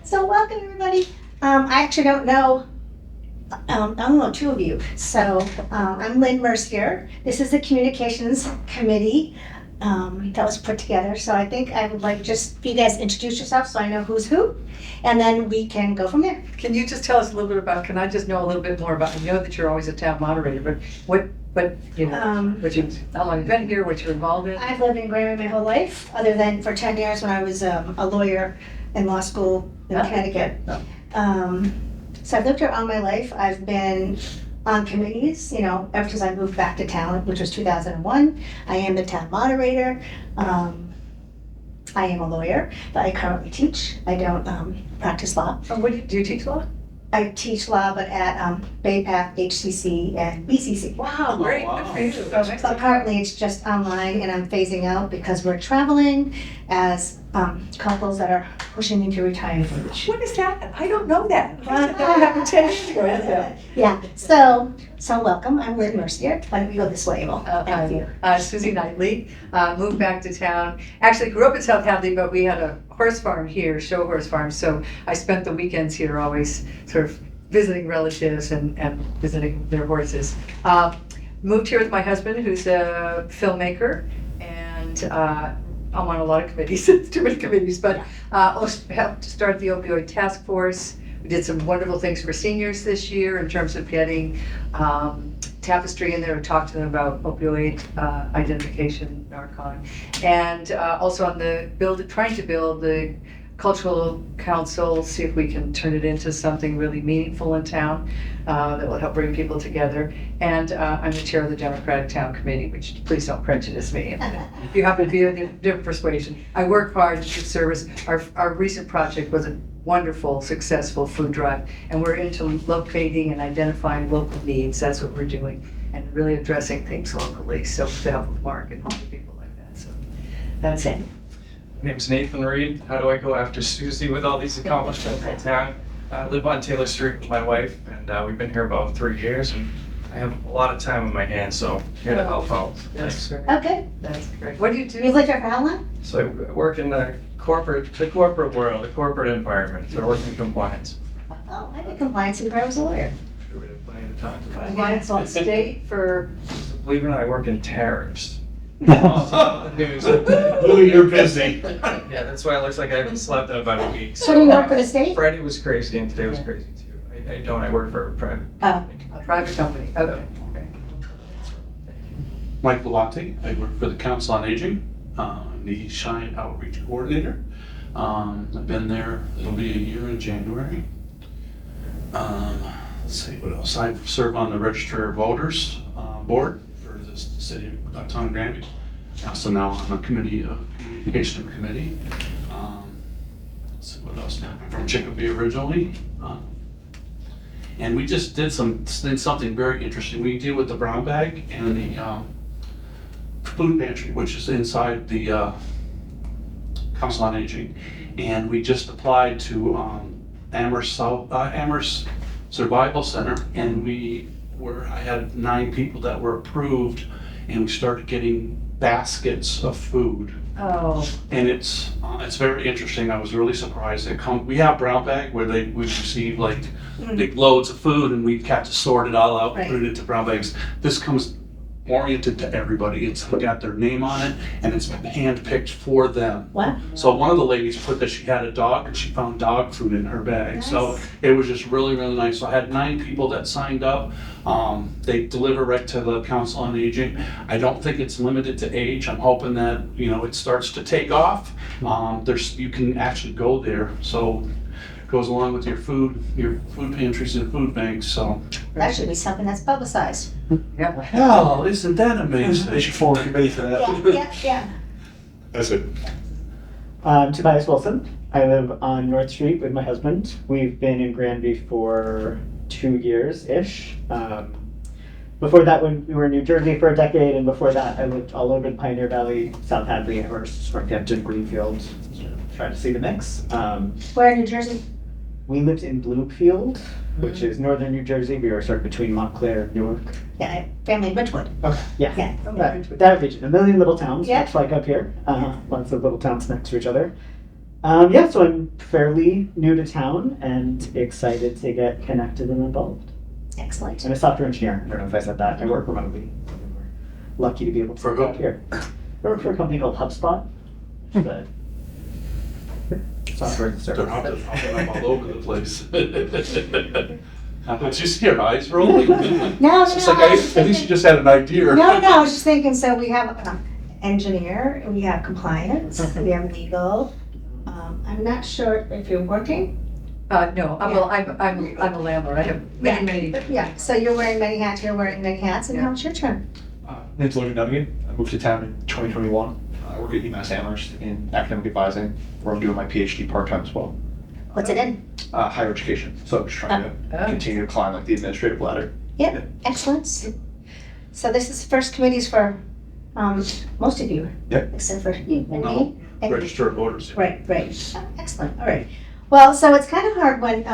So welcome everybody. I actually don't know, I don't know two of you. So I'm Lynn Mercier. This is the communications committee that was put together. So I think I would like just you guys introduce yourself so I know who's who, and then we can go from there. Can you just tell us a little bit about, can I just know a little bit more about, I know that you're always a town moderator, but how long you've been here, what you're involved in? I've lived in Granby my whole life, other than for 10 years when I was a lawyer in law school in Connecticut. So I've lived here all my life. I've been on committees, ever since I moved back to town, which was 2001. I am the town moderator. I am a lawyer, but I currently teach. I don't practice law. Oh, what do you teach law? I teach law, but at Bay Path, HCC, and BCC. Wow, great. wow. Good for you. So currently it's just online, and I'm phasing out because we're traveling as couples that are pushing into retirement age. What is that? I don't know that. That happened 10 years ago. Yeah, so welcome. I'm Lynn Mercier. Why don't we go this way, Abel? Thank you. Susie Knightley, moved back to town. Actually grew up in South Hadley, but we had a horse farm here, show horse farm. So I spent the weekends here always sort of visiting relatives and visiting their horses. Moved here with my husband, who's a filmmaker, and I'm on a lot of committees, it's too many committees, but also helped to start the opioid task force. We did some wonderful things for seniors this year in terms of getting Tapestry in there to talk to them about opioid identification, Narcan, and also on the trying to build the cultural council, see if we can turn it into something really meaningful in town that will help bring people together. And I'm the chair of the Democratic Town Committee, which please don't prejudice me. If you happen to be of a different persuasion, I work hard to service. Our recent project was a wonderful, successful food drive, and we're into locating and identifying local needs. That's what we're doing, and really addressing things locally. So with the help of Mark and other people like that. So that's it. My name's Nathan Reed. How do I go after Susie with all these accomplishments in town? I live on Taylor Street with my wife, and we've been here about 3 years, and I have a lot of time on my hands, so I'm here to help out. That's great. Okay. That's great. What do you do? You've lived here for how long? So I work in the corporate world, the corporate environment, so I work in compliance. Oh, I did compliance before I was a lawyer. We have plenty of time to find. Compliance on state for. Believe it or not, I work in tariffs. News. Ooh, you're busy. Yeah, that's why it looks like I haven't slept in about a week. So do you work for the state? Friday was crazy and today was crazy too. I don't, I work for a private Oh. company. A private company. Okay. Mike Bellotti, I work for the Council on Aging, I'm the Shine Outreach Coordinator. I've been there, it'll be a year in January. Let's see what else, I serve on the Register of Voters board for the city of Town of Granby. Also now on the committee, communication committee. Let's see what else, I'm from Chicopee originally. And we just did something very interesting. We deal with the brown bag and the food pantry, which is inside the Council on Aging. And we just applied to Amherst Survival Center, and I had 9 people that were approved, and we started getting baskets of food. Oh. And it's very interesting. I was really surprised. We have brown bag where we receive like big loads of food, and we have to sort it all out and put it into brown bags. This comes oriented to everybody. It's got their name on it, and it's handpicked for them. Wow. So one of the ladies put that she had a dog, and she found dog food in her bag. Nice. So it was just really, really nice. So I had 9 people that signed up. They deliver right to the Council on Aging. I don't think it's limited to age. I'm hoping that it starts to take off. You can actually go there. So it goes along with your food pantries and food banks. So That should be something that's publicized. Yeah. hell, isn't that amazing? They should form a committee for that. Yeah. That's it. Tobias Wilson. I live on North Street with my husband. We've been in Granby for 2 years-ish. Before that, when we were in New Jersey for a decade, and before that, I lived all over the Pioneer Valley, South Hadley, Amherst, Northampton, Greenfield. Trying to see the mix. Where in New Jersey? We lived in Bloomfield, which is northern New Jersey. We were sort of between Montclair and Newark. Yeah, I have family in Ridgewood. Okay. Yeah. Yeah. That region, a million little towns, Yeah. much like up here. Lots of little towns next to each other. Yeah, so I'm fairly new to town and excited to get connected and involved. Excellent. I'm a software engineer. I don't know if I said that. I work remotely. We're lucky to be able to For work who? here. I work for a company called HubSpot. The software as a They're service. hopping up all over the place. Did you see your eyes rolling? No, It's just no, like, I was at least you just had an idea. No, I was just thinking, so we have engineer, we have compliance, we have legal. I'm not sure if you're working. No, I'm a landlord. I have many. Yeah, so you're wearing many hats, you're wearing many hats, and Yeah. how it's your turn? Name's Logan Dunnigan. I moved to town in 2021. I work at UMass Amherst in academic advising, where I'm doing my PhD part-time as well. What's it in? Higher education. So I'm just trying to Oh. continue to climb like the administrative ladder. Yep, excellent. So this is first committees for most of you. Yep. Except for you and No, me. And Register of voters. Right, right. Excellent, all right. Well, so it's kind of hard when,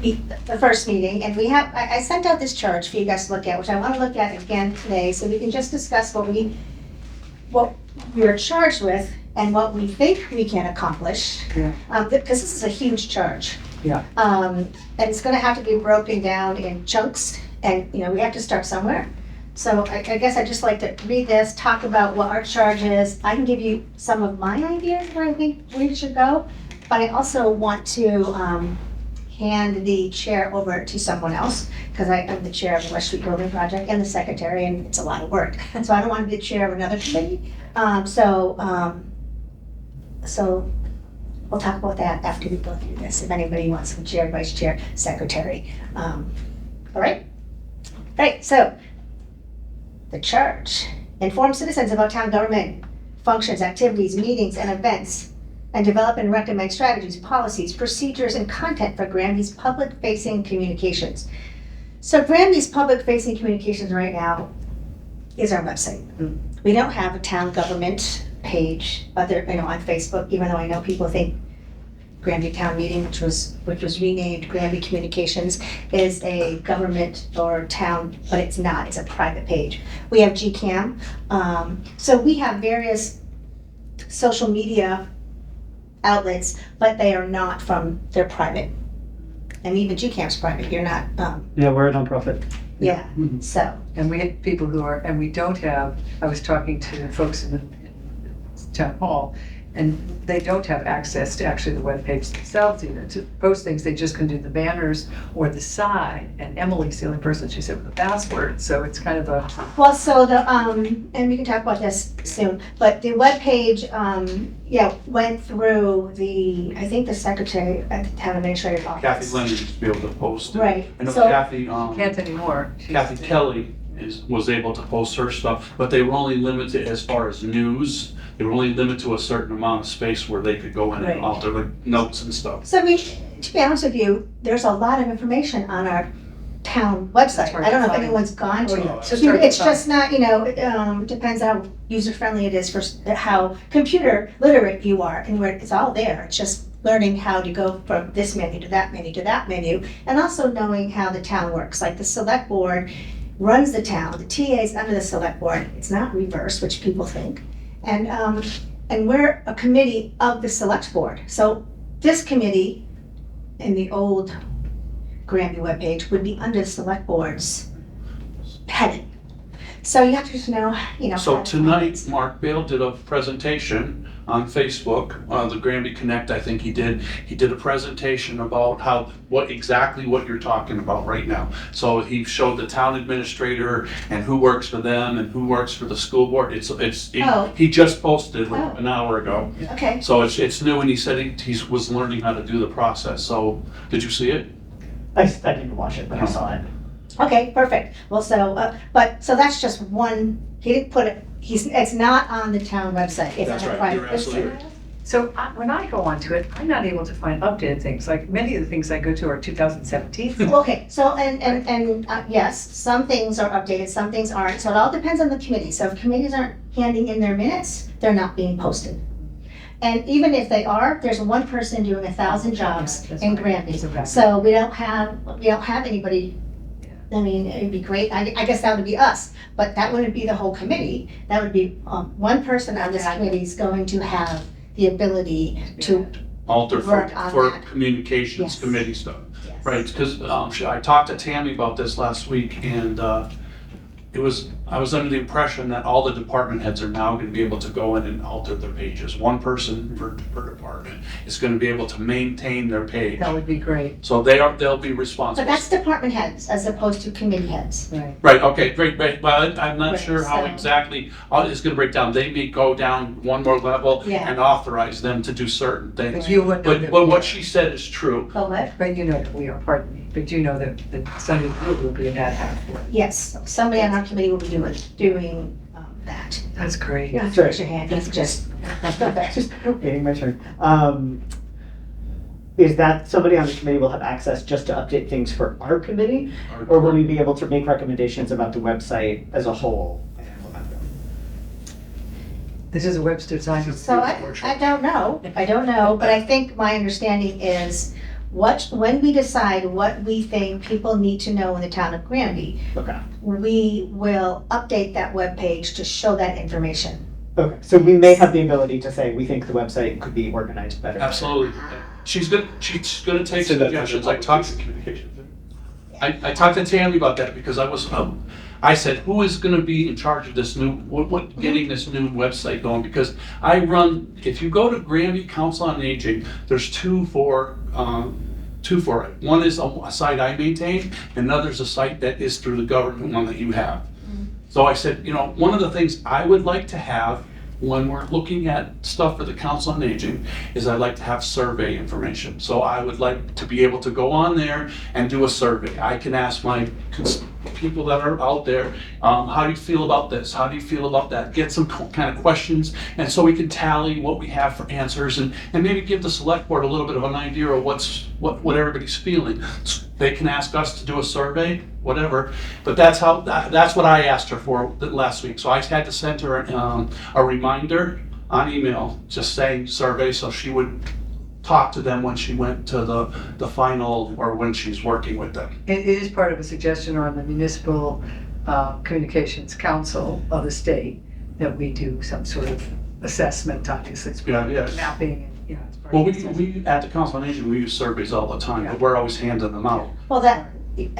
the first meeting, and we have, I sent out this chart for you guys to look at, which I want to look at again today, so we can just discuss what we are charged with and what we think we can accomplish. Yeah. Because this is a huge charge. Yeah. And it's gonna have to be broken down in chunks, and, we have to start somewhere. So I guess I'd just like to read this, talk about what our charge is. I can give you some of my ideas where I think we should go, but I also want to hand the chair over to someone else, because I'm the chair of the West Street Building Project and the secretary, and it's a lot of work. So I don't want to be the chair of another committee. So we'll talk about that after we go through this, if anybody wants some chair, vice chair, secretary. All right? Right, so the charge: inform citizens about town government functions, activities, meetings, and events, and develop and recommend strategies, policies, procedures, and content for Granby's public-facing communications. So Granby's public-facing communications right now is our website. We don't have a town government page on Facebook, even though I know people think Granby Town Meeting, which was renamed Granby Communications, is a government or town, but it's not. It's a private page. We have GCAM. So we have various social media outlets, but they are not they're private. And even GCAM's private. You're not, Yeah, we're a nonprofit. yeah, so. And we have people and we don't have, I was talking to folks in the town hall, and they don't have access to actually the webpage themselves either to post things. They just can do the banners or the sign. And Emily's the only person, she said, with the password. So it's kind of a, Well, so and we can talk about this soon, but the webpage, went through I think the secretary at the town administrator's office. Kathy Lennon used to be able to post it. Right, I know so- Kathy, can't anymore. Kathy Kelly was able to post her stuff, but they were only limited as far as news. They were only limited to a certain amount of space where they could go in Right. and alter like notes and stuff. So I mean, to be honest with you, there's a lot of information on our town website. It's hard I don't know to if find. anyone's gone to Oh, it. yeah, it's just hard to It's find. just not, depends how user-friendly it is for how computer literate you are, and it's all there. It's just learning how to go from this menu to that menu to that menu, and also knowing how the town works. Like the select board runs the town, the TA is under the select board. It's not reverse, which people think. And we're a committee of the select board. So this committee in the old Granby webpage would be under the select board's heading. So you have to just know, So how to- tonight, Mark Bale did a presentation on Facebook, the Granby Connect, I think he did a presentation about what you're talking about right now. So he showed the town administrator and who works for them and who works for the school board. Oh. He just posted it like Oh. an hour ago. Okay, So it's new, and he said he was learning how to do the process. So, did you see it? I didn't even watch it, but I saw it. okay, perfect. Well, so that's just one, he didn't put it, it's not on the town website. It's That's on a right, private you're absolutely website. right. So when I go onto it, I'm not able to find updated things. Like many of the things I go to are 2017. Okay, so, yes, some things are updated, some things aren't, so it all depends on the committee. So if committees aren't handing in their minutes, they're not being posted. And even if they are, there's one person doing 1,000 jobs That's in right. Granby. It's okay. So we don't have anybody. I mean, it'd be great, I guess that would be us, but that wouldn't be the whole committee. That would be, one person on this committee is going to have the ability to, Alter Work on for that. communications Yes. committee stuff. yes. Right, because I talked to Tammy about this last week, and I was under the impression that all the department heads are now gonna be able to go in and alter their pages. One person per department is gonna be able to maintain their page. That would be great, So they'll be But responsible. that's department heads as opposed to committee heads. right. Right, okay, great, well, I'm not Right, sure how so- exactly, it's gonna break down. They may go down one more level Yeah. and authorize them to do certain things. But you would know that. But what she said is true. Oh, what? But you know that we are, pardon me, but you know that Sunday will be an ad hoc. Yes, somebody on our committee will be doing that. That's great. You don't have to raise your hand, you can just. Just waiting my turn. Is that somebody on the committee will have access just to update things for our committee? Or will we be able to make recommendations about the website as a whole? and implement them? This is a Webster design. So I don't know, but I think my understanding is when we decide what we think people need to know in the town of Granby, Okay. we will update that webpage to show that information. Okay, so we may have the ability to say, we think the website could be organized better. Absolutely. She's gonna take Say that to suggestions. the public communications. I talked to Tammy about that because I said, who is gonna be in charge of this new, getting this new website going? Because if you go to Granby Council on Aging, there's two for it. One is a site I maintain, and another's a site that is through the government, one that you have. So I said, one of the things I would like to have when we're looking at stuff for the Council on Aging is I'd like to have survey information. So I would like to be able to go on there and do a survey. I can ask my people that are out there, how do you feel about this? How do you feel about that? Get some kind of questions, and so we can tally what we have for answers, and maybe give the select board a little bit of an idea of what everybody's feeling. They can ask us to do a survey, whatever, but that's what I asked her for last week. So I had to send her a reminder on email, just saying survey, so she would talk to them when she went to the final, or when she's working with them. It is part of a suggestion on the Municipal Communications Council of the state that we do some sort of assessment, obviously. It's Yeah, yeah. mapping, and, it's part Well, of the we at the Council on Aging, we use surveys all the time, Yeah. but we're always handing them out. Well,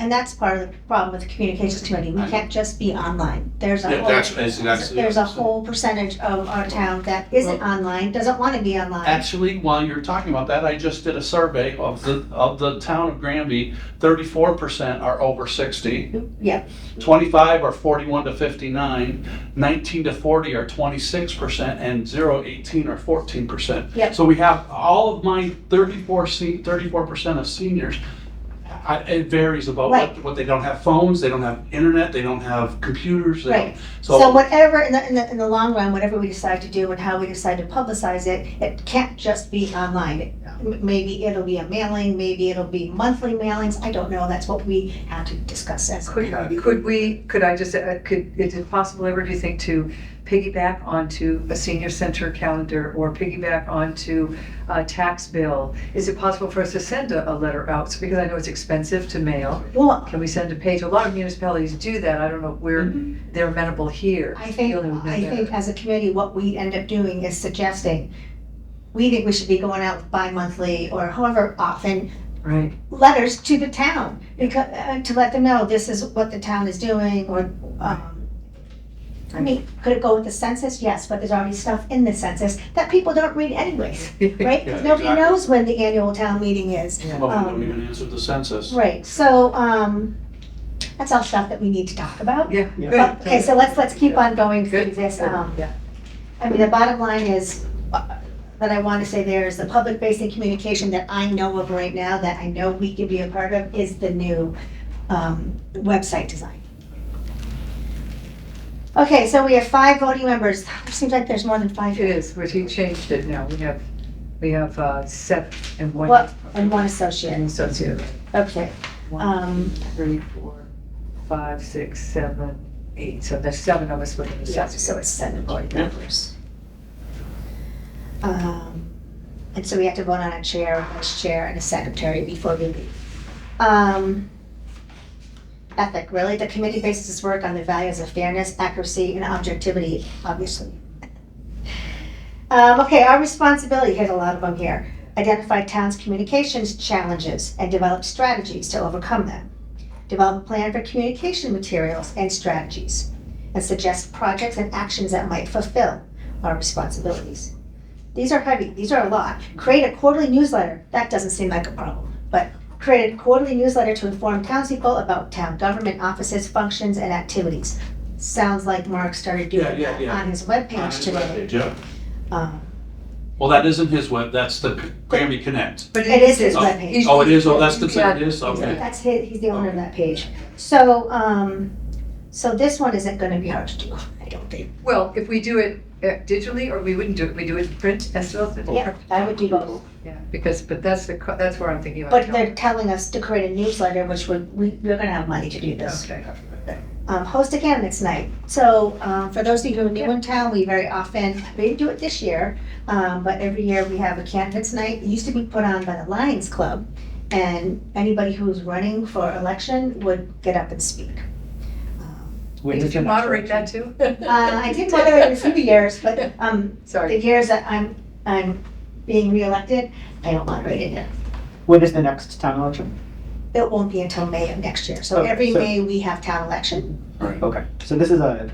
that's part of the problem with the communications committee. We can't just be online. There's a Yeah, that's exactly. there's a whole percentage of our town that isn't online, doesn't want to be online. Actually, while you're talking about that, I just did a survey of the town of Granby. 34% are over 60, Yep, 25 are 41 to 59, 19 to 40 are 26%, and 0-18 are 14%. Yep. So we have all of my 34% of seniors. It varies about Right. what they don't have phones, they don't have internet, they don't have computers. They right. don't- So whatever, in the long run, whatever we decide to do and how we decide to publicize it, it can't just be online. Maybe it'll be a mailing, maybe it'll be monthly mailings, I don't know, that's what we have to discuss as a committee. Is it possible ever, do you think, to piggyback onto a senior center calendar or piggyback onto a tax bill? Is it possible for us to send a letter out? So, because I know it's expensive to mail, Well, can we send a page? A lot of municipalities do that. I don't know if they're amenable here. I think as a committee, what we end up doing is suggesting, we think we should be going out with bi-monthly or however often, Right. letters to the town, because, to let them know this is what the town is doing, or, I mean, could it go with the census? Yes, but there's already stuff in the census that people don't read anyways, right? Yeah, Nobody exactly. knows when the annual town meeting is. Some of them don't even answer the census. Right, so, that's all stuff that we need to talk about. Yeah. Yeah. But, okay, so let's keep on going through Good. this. Yeah. I mean, the bottom line is, that I want to say there is the public-facing communication that I know of right now, that I know we can be a part of, is the new website design. Okay, so we have 5 voting members. It seems like there's more than 5 It here. is, but he changed it now. We have 7 and 1. What, and 1 An associate. associate. Okay, 1, 2, 3, 4, 5, 6, 7, 8. So there's 7 of us with an yeah, associate. so it's 7 voting members. And so we have to vote on a chair, a vice chair, and a secretary before we leave. Ethic, really, the committee bases its work on the values of fairness, accuracy, and objectivity, obviously. Okay, our responsibility, here's a lot of them here. Identify town's communications challenges and develop strategies to overcome them. Develop a plan for communication materials and strategies, and suggest projects and actions that might fulfill our responsibilities. These are heavy, these are a lot. Create a quarterly newsletter, that doesn't seem like a problem, but create a quarterly newsletter to inform townspeople about town government offices, functions, and activities. Sounds like Mark started doing that on his webpage today. Yeah. Um, Well, that isn't his web, that's the Granby Connect. But It is his Oh, webpage. Oh, it is, oh, that's the, Yeah. it is, okay. That's he's the owner of that page. So, so this one isn't gonna be hard to do, I don't think. Well, if we do it digitally, or we wouldn't do it, we do it in print as well. Yeah, I would do both. Yeah, because, but that's that's where I'm thinking about. But they're telling us to create a newsletter, which we're gonna have money to do this. Okay. Host a candidates night. So, for those of you who are new in town, we very often, we didn't do it this year, but every year we have a candidates night. It used to be put on by the Lions Club, and anybody who's running for election would get up and speak. Did you moderate that too? I did moderate it a few years, but, the Sorry. years that I'm being reelected, I don't moderate it yet. When is the next town election? It won't be until May of next year. So Okay, every so- May we have town election. Right. Okay, so this is a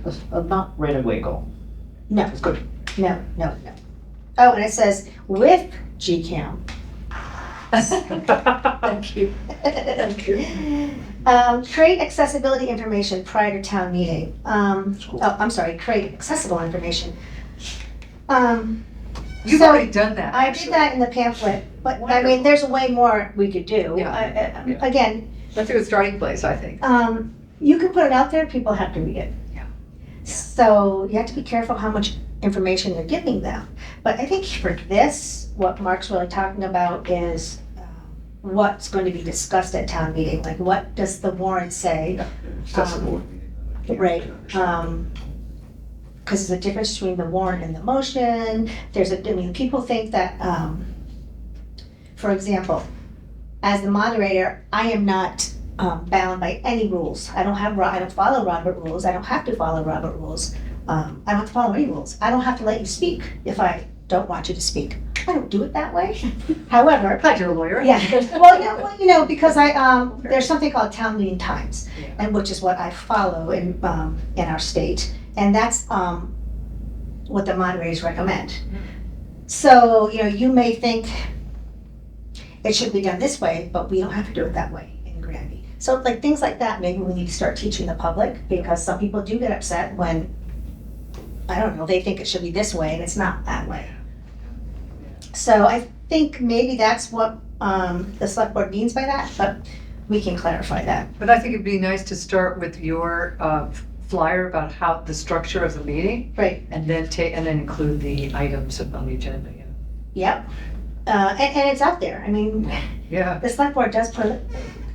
not right away goal. No, That's good. no. Oh, and it says with GCAM. Thank you. Thank you. Create accessibility information prior to town meeting. Cool. Oh, I'm sorry, create accessible information. You've So, already done that. I actually. did that in the pamphlet, but I Wonderful. mean, there's way more we could do. Yeah. Again, That's a good starting place, I think. you can put it out there, people have to read it. Yeah. So you have to be careful how much information you're giving them. But I think for this, what Mark's really talking about is what's going to be discussed at town meeting, like what does the warrant say? Accessible. Right, because there's a difference between the warrant and the motion. People think that, for example, as the moderator, I am not bound by any rules. I don't follow Robert rules. I don't have to follow Robert rules. I don't have to follow any rules. I don't have to let you speak if I don't want you to speak. I don't do it that way. However, Glad you're a lawyer. yeah, well, because there's something called town meeting times, Yeah. and which is what I follow in our state, and that's what the moderators recommend. So, you may think it should be done this way, but we don't have to do it that way in Granby. So like things like that, maybe we need to start teaching the public, because some people do get upset when, I don't know, they think it should be this way and it's not that way. So I think maybe that's what the select board means by that, but we can clarify that. But I think it'd be nice to start with your flyer about how the structure of the meeting, Right. and then include the items on the agenda. Yep. And it's out there. I mean, Yeah. the select board does put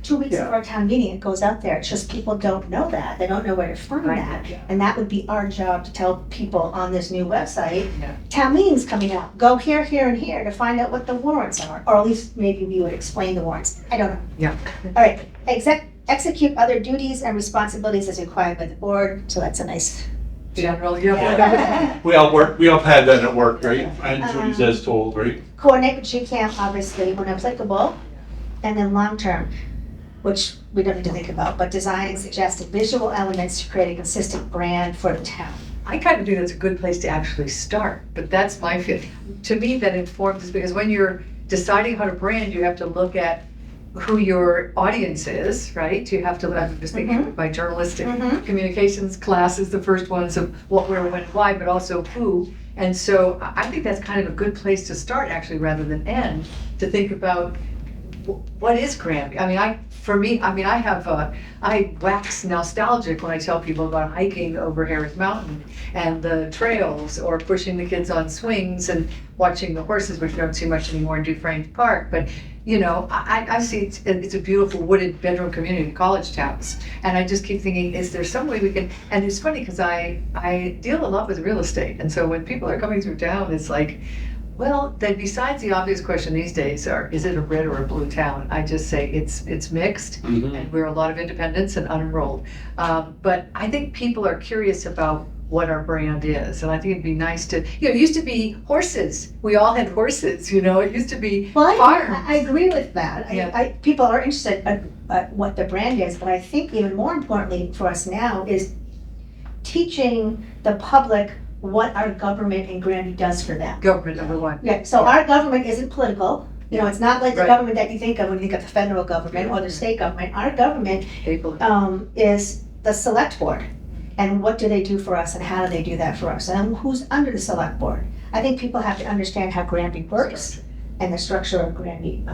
2 weeks Yeah. before our town meeting, it goes out there. It's just people don't know that. They don't know where to find Right, that. yeah. And that would be our job to tell people on this new website, Yeah. town meeting's coming up. Go here, here, and here to find out what the warrants are. Or at least maybe we would explain the warrants. I don't know. Yeah. All right. Execute other duties and responsibilities as required by the board. So that's a nice. General, We all had that at work, right? And duties as told, right? Coordinate with GCAM, obviously, when applicable. And then long-term, which we don't need to think about, but design and suggest visual elements to create a consistent brand for the town. I kind of think that's a good place to actually start, but that's my feel. To me, that informs, because when you're deciding how to brand, you have to look at who your audience is, right? You have to, I'm just thinking my journalistic Mhm. communications classes, the first ones of what, where, when, why, but also who. And so I think that's kind of a good place to start, actually, rather than end, to think about what is Granby? I mean, I wax nostalgic when I tell people about hiking over Harris Mountain and the trails, or pushing the kids on swings and watching the horses, which we don't see much anymore in Dufresne Park. But I see it's a beautiful wooded bedroom community, college towns, and I just keep thinking, is there some way we can? And it's funny because I deal a lot with real estate, and so when people are coming through town, it's like, well, then besides the obvious question these days is it a red or a blue town? I just say it's mixed, and we're a lot of independents and unenrolled. But I think people are curious about what our brand is. And I think it'd be nice to, it used to be horses. We all had horses, it used to be Well, farms. I agree with that. Yeah. People are interested in what the brand is, but I think even more importantly for us now is teaching the public what our government in Granby does for them. Government number one. Yeah, so our government isn't political. It's not like the Right. government that you think of when you think of the federal government or the state government. Our government People. is the select board. And what do they do for us and how do they do that for us? And who's under the select board? I think people have to understand how Granby works and the structure of Granby.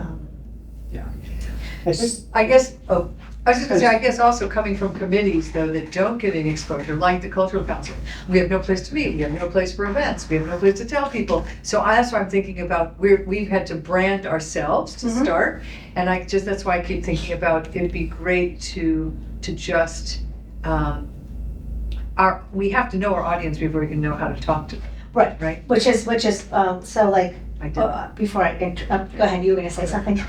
I guess, I was just gonna say, I guess also coming from committees though that don't get any exposure, like the cultural council. We have no place to meet, we have no place for events, we have no place to tell people. So that's why I'm thinking about, we've had to brand ourselves to Mhm. start. And that's why I keep thinking about, it'd be great to just, we have to know our audience before we can know how to talk to them. Right. Right? Which is, so like, I did. before go ahead, you were gonna say something?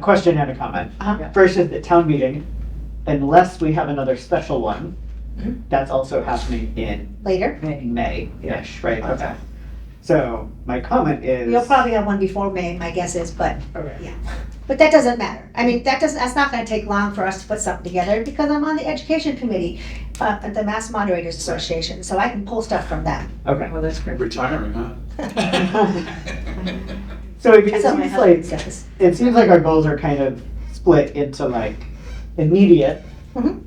Question and a comment. Uh-huh. First is the town meeting, unless we have another special one, Mhm. that's also happening in Later? May-ish, right? Okay. So my comment is. You'll probably have one before May, my guess is, but Okay. yeah. But that doesn't matter. I mean, that's not gonna take long for us to put something together because I'm on the education committee at the Mass Moderators Association, so I can pull stuff from them. Okay. Well, that's great. Retiring, huh? So it That's what my seems husband like, says. it seems like our goals are kind of split into like immediate, Mhm.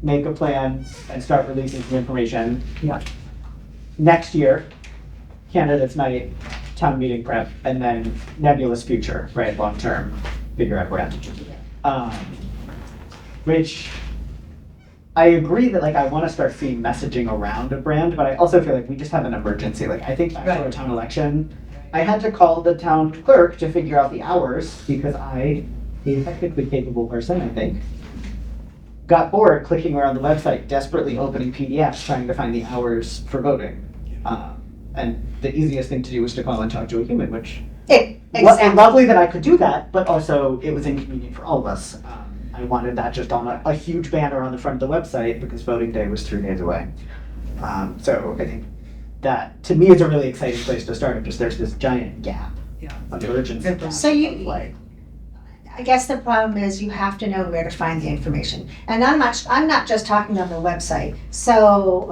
make a plan and start releasing some information. Yeah. Next year, candidates night, town meeting prep, and then nebulous future, right, long term, figure out brand. Which I agree that like I want to start seeing messaging around a brand, but I also feel like we just have an emergency. Like I think after a town election, I had to call the town clerk to figure out the hours because a technically capable person, I think, got bored clicking around the website, desperately opening PDFs, trying to find the hours for voting. And the easiest thing to do was to call and talk to a human, which Exactly. lovely that I could do that, but also it was inconvenient for all of us. I wanted that just on a huge banner on the front of the website because voting day was 3 days away. So I think that to me is a really exciting place to start because there's this giant gap Yeah. of urgency. So you- of, like, I guess the problem is you have to know where to find the information. And I'm not just talking on the website. So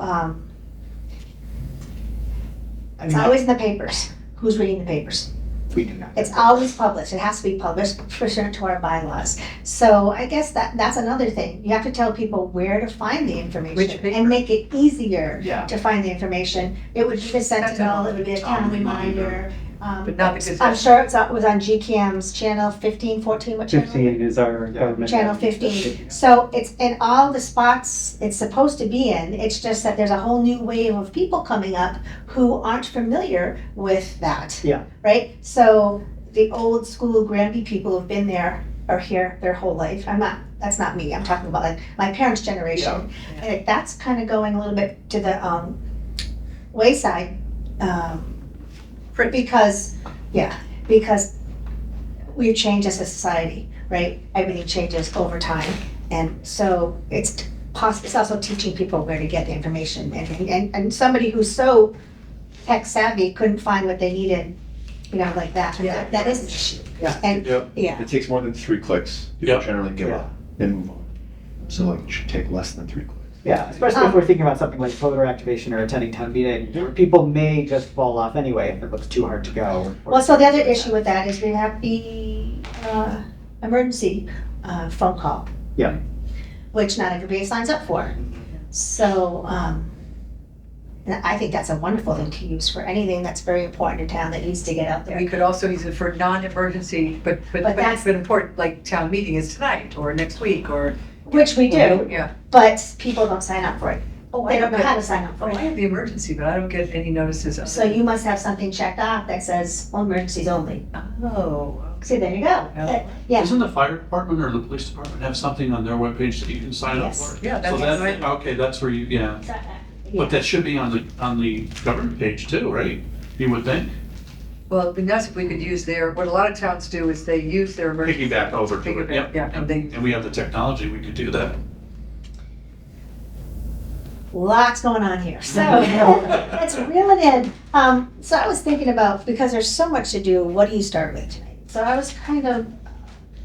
I it's mean, always in the papers. Who's reading the papers? we do not. It's always published. It has to be published pursuant to our bylaws. So I guess that's another thing. You have to tell people where to find the Which information paper? and make it easier Yeah. to find the information. It would be the Sentinel, it would be a town reminder. But not the Gazette. I'm sure it was on GCAM's channel 15, 14, what channel? 15 is our Yeah. government. Channel 15. So it's in all the spots it's supposed to be in. It's just that there's a whole new wave of people coming up who aren't familiar with that. Yeah. Right? So the old school Granby people who've been there are here their whole life. That's not me. I'm talking about like my parents' generation. Yeah. And that's kind of going a little bit to the wayside. Because we've changed as a society, right? Everything changes over time. And so it's also teaching people where to get the information. And somebody who's so tech savvy couldn't find what they needed, like that. Yeah. That is an issue. Yeah. And, Yep. yeah. It takes more than 3 clicks. People Yep. generally give Yeah. up and move on. So like it should take less than 3 clicks. Yeah, especially if we're thinking about something like voter activation or attending town meeting, where people may just fall off anyway if it looks too hard to go. Well, so the other issue with that is we have the emergency phone call. Yeah. Which not everybody signs up for. So, and I think that's a wonderful thing to use for anything that's very important in town that needs to get out there. We could also use it for non-emergency, but that's- important, like town meeting is tonight or next week or. Which we do, Yeah. but people don't sign up for it. Oh, They don't know how to sign up Oh, for I it. have the emergency, but I don't get any notices of it. So you must have something checked off that says, emergencies only. Oh, See, there you go. Yeah. Yeah, Doesn't the fire department or the police department have something on their webpage that you can sign up Yes. for? yeah, So that's that, okay, that's where you, yeah. yeah. But that should be on the government page too, right? You would think? well, it'd be nice if we could use what a lot of towns do is they use their emergency. Piggyback over to it, Piggyback, yep. yeah, and they- And we have the technology, we could do that. lots going on here. So let's reel it in. So I was thinking about, because there's so much to do, what do you start with tonight? So I was kind of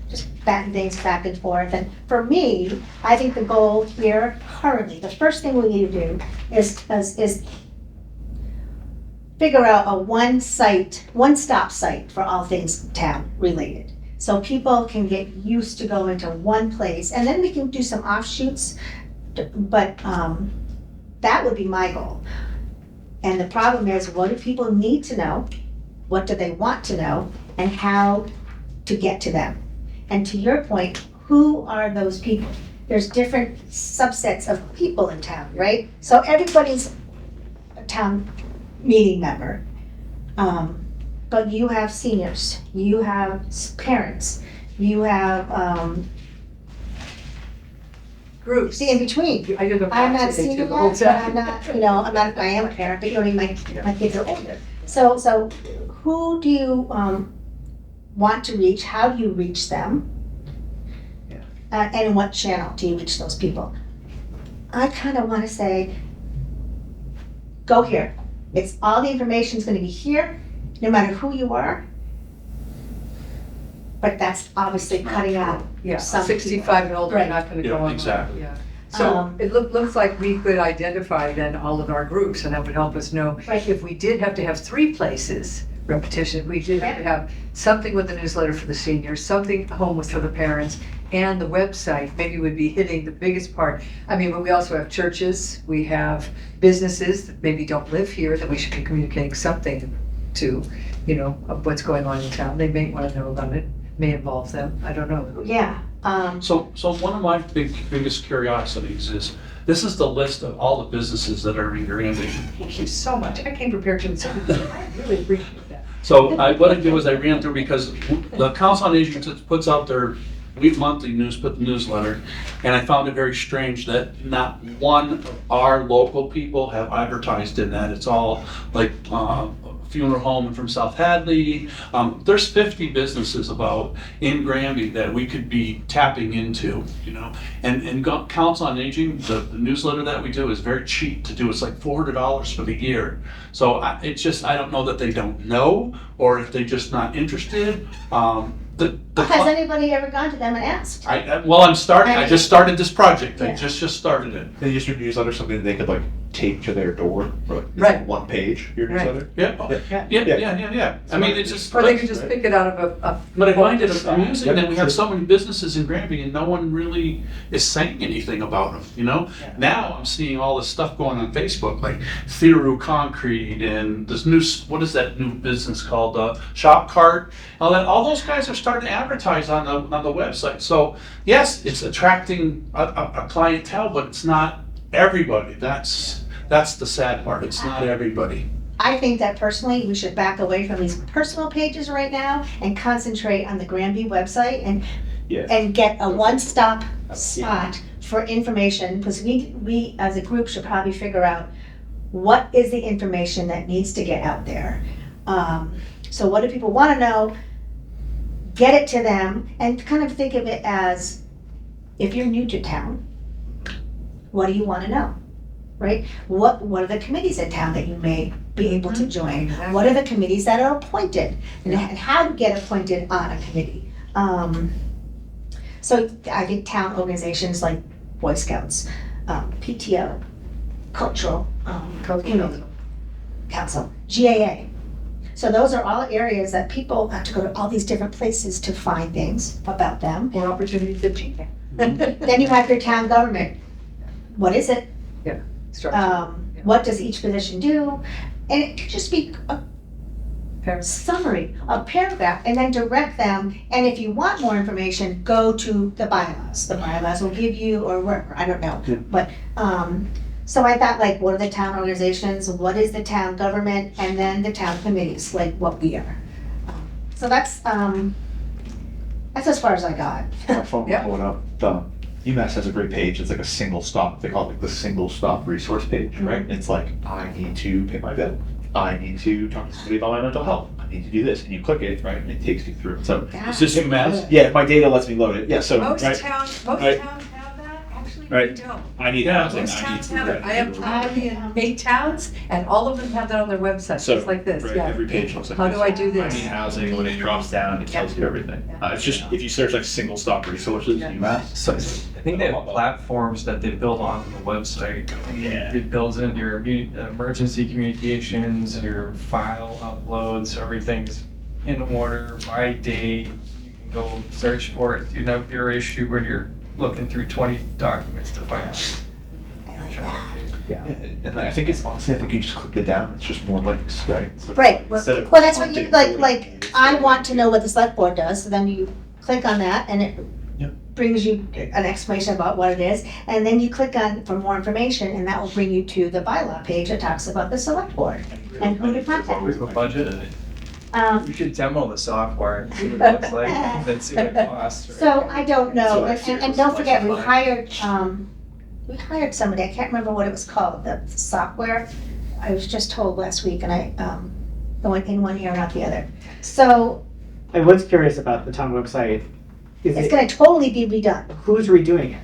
just batting things back and forth. And for me, I think the goal here currently, the first thing we need to do is figure out a one-stop site for all things town related. So people can get used to going to one place, and then we can do some offshoots, but that would be my goal. And the problem is, what do people need to know? What do they want to know? And how to get to them? And to your point, who are those people? There's different subsets of people in town, right? So everybody's a town meeting member. But you have seniors, you have parents, you have Groups. see in between. I do the I'm not a proxy thing senior too the whole yet, but time. I am a parent, but you know, my kids are older. So who do you want to reach? How do you reach them? Yeah. And in what channel do you reach those people? I kind of want to say, go here. It's all the information is going to be here, no matter who you are. But that's obviously cutting out. Yeah, some 65 and older are Right. not gonna Yeah, go on. exactly. Yeah. So Um, it looks like we could identify then all of our groups, and that would help us know Right. if we did have to have 3 places, repetition, we did have to have something with the newsletter for the seniors, something home for the parents, and the website maybe would be hitting the biggest part. I mean, but we also have churches, we have businesses that maybe don't live here that we should be communicating something to, you know, of what's going on in town. They may want to know about it, may involve them, I don't know. Yeah. So one of my biggest curiosities is, this is the list of all the businesses that are in Granby. Thank you so much. I came prepared to, I really appreciate that. So what I do is I ran through, because the Council on Aging puts out their monthly newsletter, and I found it very strange that not one of our local people have advertised in that. It's all like funeral home from South Hadley. There's 50 businesses about in Granby that we could be tapping into, you know. And Council on Aging, the newsletter that we do is very cheap to do. It's like $400 for the year. So I don't know that they don't know, or if they're just not interested. Has anybody ever gone to them and asked? I'm starting. I just started this project. I Yeah. just started it. They just your newsletter, something that they could like tape to their door, or like, it's Right. like one page, your Right. newsletter. Yeah. I mean, it's just. Or they could just pick it out of a. But I find it amusing Yep. that we have so many businesses in Granby and no one really is saying anything about them, you know? Yeah. Now I'm seeing all this stuff going on Facebook, like Theoru Concrete and this new, what is that new business called? Shop Cart. All those guys are starting to advertise on the website. So yes, it's attracting a clientele, but it's not everybody. That's the sad part. It's not everybody. I think that personally, we should back away from these personal pages right now and concentrate on the Granby website Yeah. and get a one-stop spot for information, because we as a group should probably figure out what is the information that needs to get out there. So what do people want to know? Get it to them, and kind of think of it as, if you're new to town, what do you want to know? Right? What are the committees in town that you may be able to join? Exactly. What are the committees that are appointed? And how to get appointed on a committee? So I think town organizations like Boy Scouts, PTO, cultural, council, GAA. So those are all areas that people have to go to all these different places to find things about them. More opportunities to cheat. Then you have your town government. What is it? Structure. What does each position do? And it could just be a Parents. summary, a paragraph, and then direct them. And if you want more information, go to the bylaws. The bylaws will give you, or wherever, I don't know. Yeah. But, so I thought, like, what are the town organizations? What is the town government? And then the town committees, like what we are. So that's as far as I got. My phone Yeah. will pull it up. UMass has a great page. It's like a single stop. They call it like the single stop resource page, right? It's like, I need to pay my bill. I need to talk to somebody about my mental health. I need to do this. And you click it, right? And it takes you through. So, Yeah. Is this UMass? yeah, my data lets me load it. Yeah, so, Most right? towns Right. have that, actually, right? don't. I need Yeah, housing, Most I need towns food. have it. I have property in 8 towns, and all of them have that on their website, So, just like this, right, yeah. every page looks like How this. do I do I this? need housing, when it drops down, it tells you everything. It's just, if you search like single stop resources, Yeah. UMass. So I think they have platforms that they build on the website. Yeah. It builds in your emergency communications, your file uploads, everything's in order by date. You can go search for it. You know, your issue where you're looking through 20 documents to find out. Yeah, and I think it's honestly, I think you just click it down, it's just more links, right? So Right. instead of Well, that's what you, prompting like, 40 pages, I want to know what the select board does, so then you click on that and it Yep. brings you an explanation about what it is, and then you click on for more information, and that will bring you to the bylaw page that talks about the select board and who to contact. We have a budget. Um, We should demo the software and see what it looks like, and then see what it costs. right? So I don't know, So I and don't forget, we hired somebody, I can't remember what it was called, the software. I was just told last week and I, going in one ear and out the other. So I was curious about the town website. Is it's it, gonna totally be redone. who's redoing it?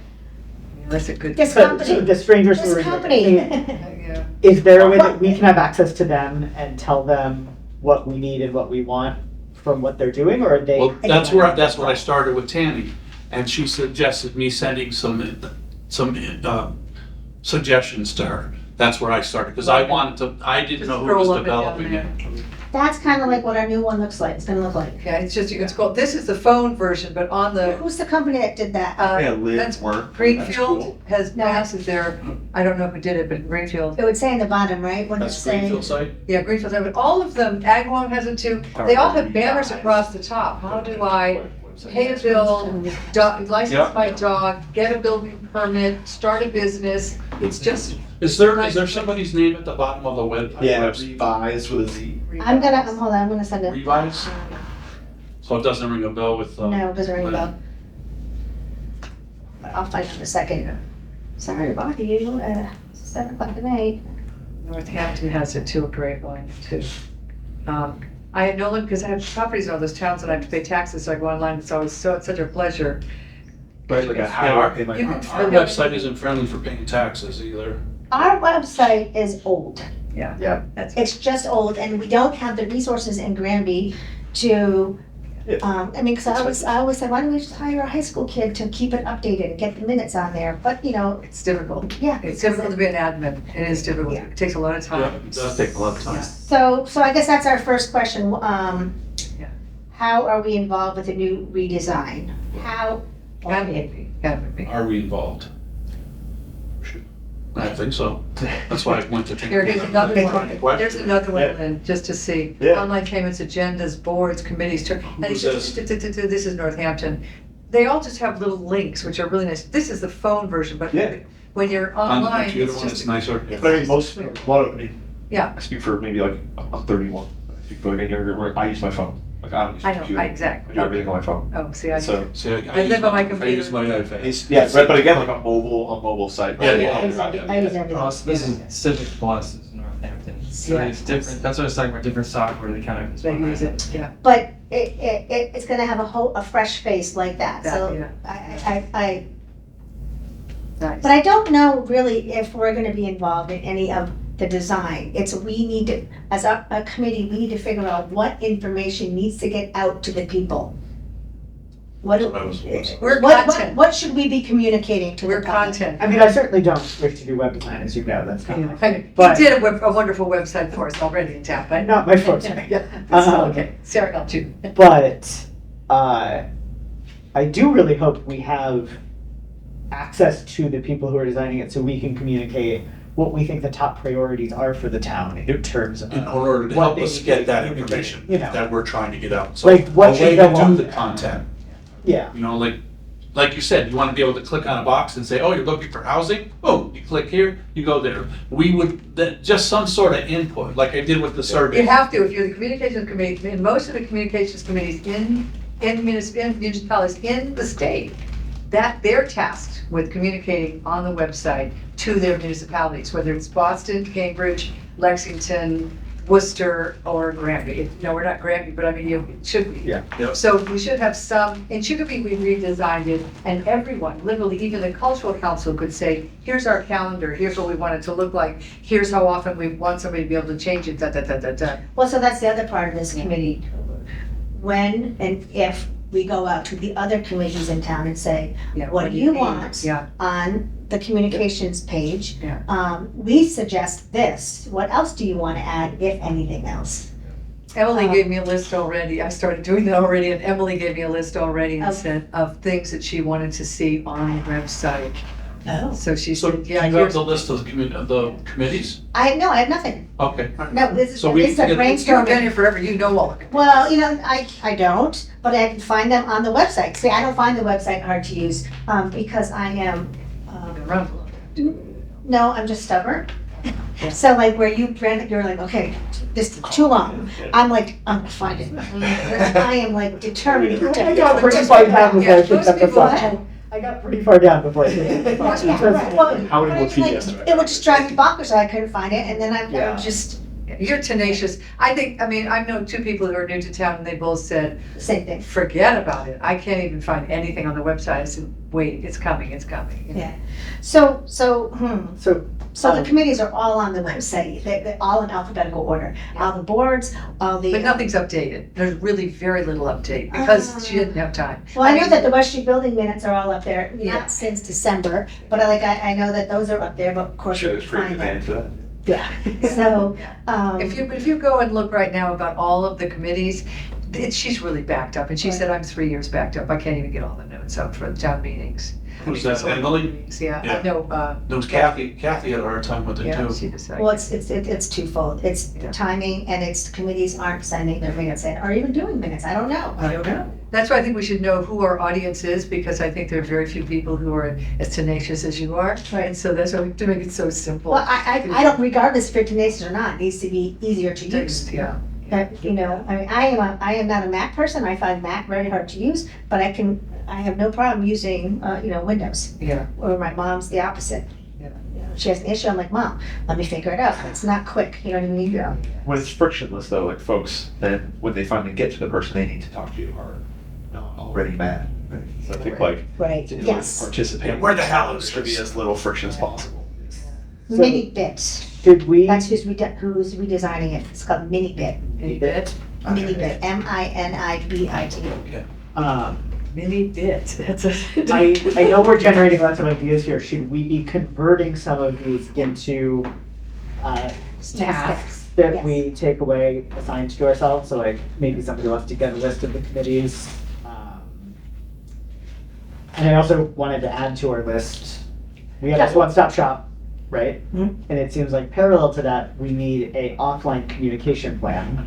That's a good. This So- company. so the strangers who This are company. doing it. Yeah. Is there a way that we can have access to them and tell them what we need and what we want from what they're doing, or are they? Well, that's what I started with Tammy, and she suggested me sending some suggestions to her. That's where I started, because I didn't know who Scroll was up and down developing there. it. That's kind of like what our new one looks like, it's gonna look like. Yeah, it's just, you can scroll, this is the phone version, but on the, Who's the company that did that? Yeah, that's live, work. that's Greenfield cool. has No. passes there, I don't know who did it, but Greenfield, It would say in the bottom, right? What does it That's say? Greenfield site? yeah, Greenfield, but all of them, Agawam has it too, they all have banners across the top. How do I pay a bill, license my dog, get a building permit, start a business? It's just. Is there somebody's name at the bottom of the web? Yeah, revise with a Z. I'm hold on, I'm gonna send it. Revise? So it doesn't ring a bell with, No, it doesn't ring a bell. I'll find it in a second. Sorry to bother you, 7 o'clock at night. Northampton has it too, a great one too. I had no, because I have properties in all those towns and I have to pay taxes, so I go online, it's always such a pleasure. Right, like a how I pay my. You can our find website isn't friendly for paying taxes either. Our website is old. Yeah, that's. It's just old, and we don't have the resources in Granby to, I mean, because I always said, why don't we just hire a high school kid to keep it updated and get the minutes on there? But, you know, It's difficult. yeah. It's difficult to be an admin. It is difficult. Yeah. It takes a lot of Yeah, time. it does take a lot of time. So I guess that's our first question. Yeah. How are we involved with the new redesign? How? Can be. Are we involved? I think so. That's why I went to. Here's another one. Question. There's another one, Yeah. Lynn, just to see. Yeah. Online payments, agendas, boards, committees. And Who's it's just- this is Northampton. They all just have little links, which are really nice. This is the phone version, but Yeah. when you're On the online, computer it's one, it's just. nicer. But I mean, most, a lot of, I mean, Yeah. I speak for maybe like, I'm 31. I speak for like a younger, where I use my phone. Like, I don't use I my know, computer. exactly. I do everything on my phone. Oh, see, I. So, See, I live on my I computer. use my iPad. yeah, right, but again, like a mobile site. Yeah, right? yeah. I use everything. Oh, so this is Civic Plus is Northampton. So it's different, that's what I was talking about, different software they kind of. They use it, yeah. But it's gonna have a fresh face like that, so Yeah. but Nice. I don't know really if we're gonna be involved in any of the design. We need to, as a committee, we need to figure out what information needs to get out to the people. What, That's what I was- We're what content. should we be communicating to the We're public? content. I mean, I certainly don't wish to do web design, as you know, that's kind of You But- did a wonderful website for us already in town, but. not my forte. Okay, Sarah helped you. But I do really hope we have access to the people who are designing it so we can communicate what we think the top priorities are for the town in terms of. In order to what help they us need to get that communicate, information you know. that we're trying to get out. So Like, what a should way go to on do the there. content. Yeah, You know, like you said, you want to be able to click on a box and say, oh, you're looking for housing? Oh, you click here, you go there. We would, just some sort of input, like I did with the survey. You have to, if you're the communications committee, in most of the communications committees in municipalities in the state, that they're tasked with communicating on the website to their municipalities, whether it's Boston, Cambridge, Lexington, Worcester or Granby. No, we're not Granby, but I mean, it should be. Yeah. Yep. So we should have some, in Chicopee, we redesigned it, and everyone, literally, even the cultural council could say, here's our calendar, here's what we want it to look like, here's how often we want somebody to be able to change it, da, da, da, da, da. Well, so that's the other part of this committee. When and if we go out to the other committees in town and say, Yeah, what do you need? want Yeah, on the communications page? Yeah. We suggest this. What else do you want to add, if anything else? Emily gave me a list already, I started doing that already, and Emily gave me a list already and Of- said of things that she wanted to see on the website. Oh. So she So said, you yeah, have here's. the list of the committees? I have nothing. Okay. No, this is So we a can get- You've been brainstorming. here forever, you know all of it. Well, I don't, but I can find them on the website. See, I don't find the website hard to use, because I am, Been around for a long time. no, I'm just stubborn. So like where you, Brandon, you're like, okay, this is too long. I'm like, I'm gonna find it. I am like determined. I got pretty far down before I Yeah, picked most up the people phone. I got pretty far down before I picked up the phone. Yeah, right. Well, How many more but it's PDFs like, do I it would just drive me bonkers. I couldn't find it, and then Yeah. I'm just You're tenacious. I mean, I know two people who are new to town and they both said, the same thing. forget about it. I can't even find anything on the website. I said, wait, it's coming, it's coming. You know? Yeah. So So, the committees are all on the website. They're all in alphabetical order. All the boards, all the. But nothing's updated. There's really very little update because she didn't have time. Well, I know mean, that the West Street building minutes are all up there, Yeah. not since December, but I know that those are up there, but of course we Sure, can it's pretty find them. advanced for that. Yeah, so, If you go and look right now about all of the committees, she's really backed up. And she said, I'm 3 years backed up. I can't even get all the notes out for the town meetings. Who's that, Emily? Yeah, Yeah. no, There was Kathy had a hard time with it yeah, too. she decided. well, it's twofold. It's Yeah. timing and it's committees aren't sending their minutes in, or even doing minutes. I don't know. I don't know. That's why I think we should know who our audience is, because I think there are very few people who are as tenacious as you are. Right. And so that's why we have to make it so simple. Well, I don't, regardless if you're tenacious or not, it needs to be easier to use. Yeah. You know, I mean, I am not a Mac person. I find Mac very hard to use, but I have no problem using, Windows. Yeah. Or my mom's the opposite. Yeah. You know, she has an issue, I'm like, Mom, let me figure it out. It's not quick, you know what I mean? Yeah. When it's frictionless though, like folks, then when they finally get to the person they need to talk to are not already mad. Right? So I think like Right, to yes. participate. Yeah, where the hell is should be this? as little friction as possible. So- Mini Bit. did we, That's who's redesigning it. It's called Mini Bit. Mini bit. Mini Bit, MINIBIT. Mini bit. That's a. I know we're generating lots of ideas here. Should we be converting some of these into tasks that Yes. we take away assigned to ourselves? So like maybe somebody wants to get a list of the committees. And I also wanted to add to our list, we have this one-stop shop, right? Mhm. And it seems like parallel to that, we need a offline communication plan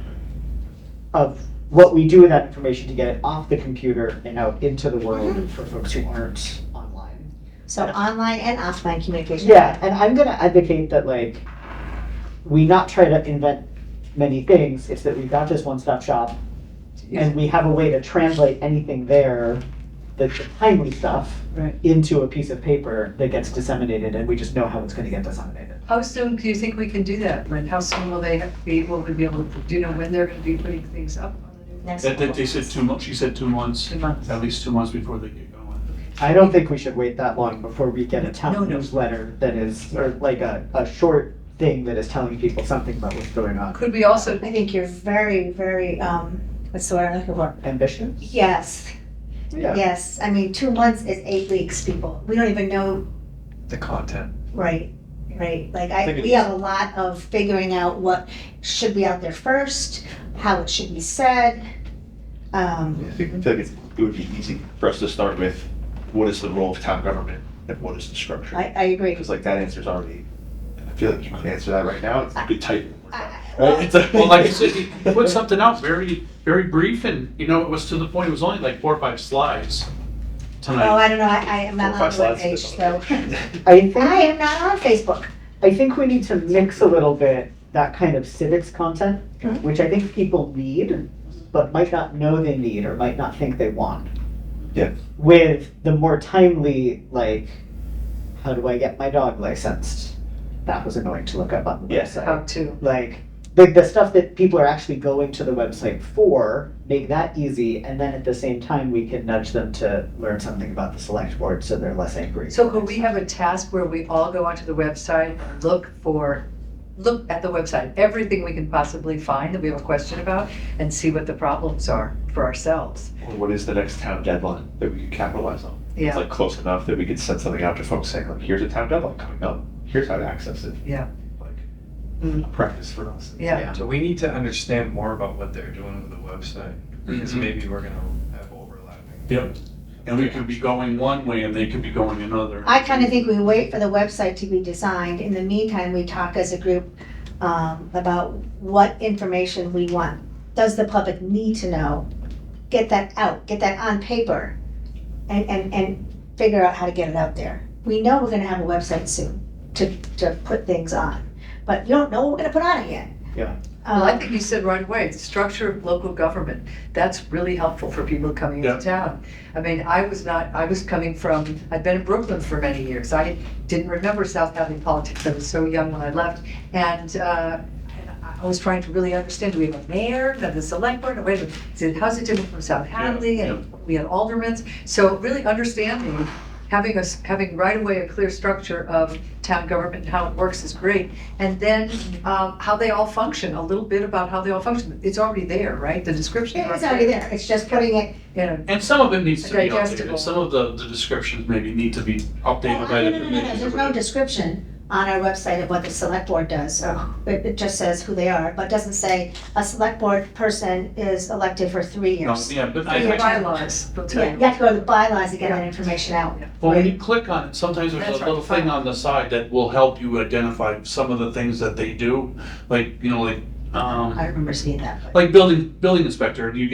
of what we do with that information to get it off the computer and out into the world for folks who aren't online. So online and offline communication. Yeah, and I'm gonna advocate that like, we not try to invent many things, it's that we've got this one-stop shop and we have a way to translate anything there, the timely stuff, Right. into a piece of paper that gets disseminated and we just know how it's gonna get disseminated. How soon do you think we can do that, Lynn? How soon will they be able to do you know when they're gonna be putting things up on the new? Next That they said 2 months, she said 2 months, 2 months. at least 2 months before they get going. I don't think we should wait that long before we get a No, town no. newsletter that is, or like a short thing that is telling people something about what's going on. Could we also, I think you're very, very, what's the word I'm looking for? Ambitious? Yes, Yeah. yes. I mean, 2 months is 8 weeks, people. We don't even know, The content. right. Like I think we it's- have a lot of figuring out what should be out there first, how it should be said. I feel like it would be easy for us to start with what is the role of town government and what is the structure? I agree. Because like that answer's already, I feel like you can answer that right now, it's a bit tight. I- Right? It's a- Well, like I said, he put something out very, very brief and, it was to the point, it was only like 4 or 5 slides Oh, tonight. I don't know. I am not 4 or on 5 the web slides. page, so. I think, I am not on Facebook. I think we need to mix a little bit that kind of civics content, Mhm. which I think people need, but might not know they need or might not think they want. Yeah. With the more timely, like, how do I get my dog licensed? That was annoying to look up on the Yeah. website. how to? Like, the stuff that people are actually going to the website for, make that easy, and then at the same time, we can nudge them to learn something about the select board so they're less angry. So could we have a task where we all go onto the website and look at the website, everything we can possibly find that we have a question about, and see what the problems are for ourselves? Or what is the next town deadline that we could capitalize on? Yeah. It's like close enough that we could send something out to folks saying like, here's a town deadline coming up, here's how to access it. Yeah. Like, Mm. a practice for us. Yeah. So we need to understand more about what they're doing with the website, because maybe we're gonna have overlapping. Yep. And we could be going one way and they could be going another. I kind of think we wait for the website to be designed. In the meantime, we talk as a group about what information we want. Does the public need to know? Get that out, get that on paper, and figure out how to get it out there. We know we're gonna have a website soon to put things on, but you don't know what we're gonna put on it yet. Yeah. Well, I think you said right away, the structure of local government, that's really helpful for people coming into town. I mean, I was coming from, I'd been in Brooklyn for many years. I didn't remember South having politics. I was so young when I left. And I was trying to really understand, do we have a mayor, then the select board, wait a minute, how's it different from South Hadley? And we had aldermans. So really understanding, having right away a clear structure of town government and how it works is great. And then how they all function, a little bit about how they all function. It's already there, right? The description. It's already there, it's just putting it. And some of it needs to be Digestible. updated. Some of the descriptions maybe need to be updated by the No, committees. there's no description on our website of what the select board does. So it just says who they are, but doesn't say a select board person is elected for 3 No, years. yeah, but The I, bylaws, they'll tell Yeah, you. you have to go to the bylaws to get that information out. well, when you click on it, sometimes there's That's a right, little thing fine. on the side that will help you identify some of the things that they do. Like, you know, I remember seeing that. but- like building inspector, and you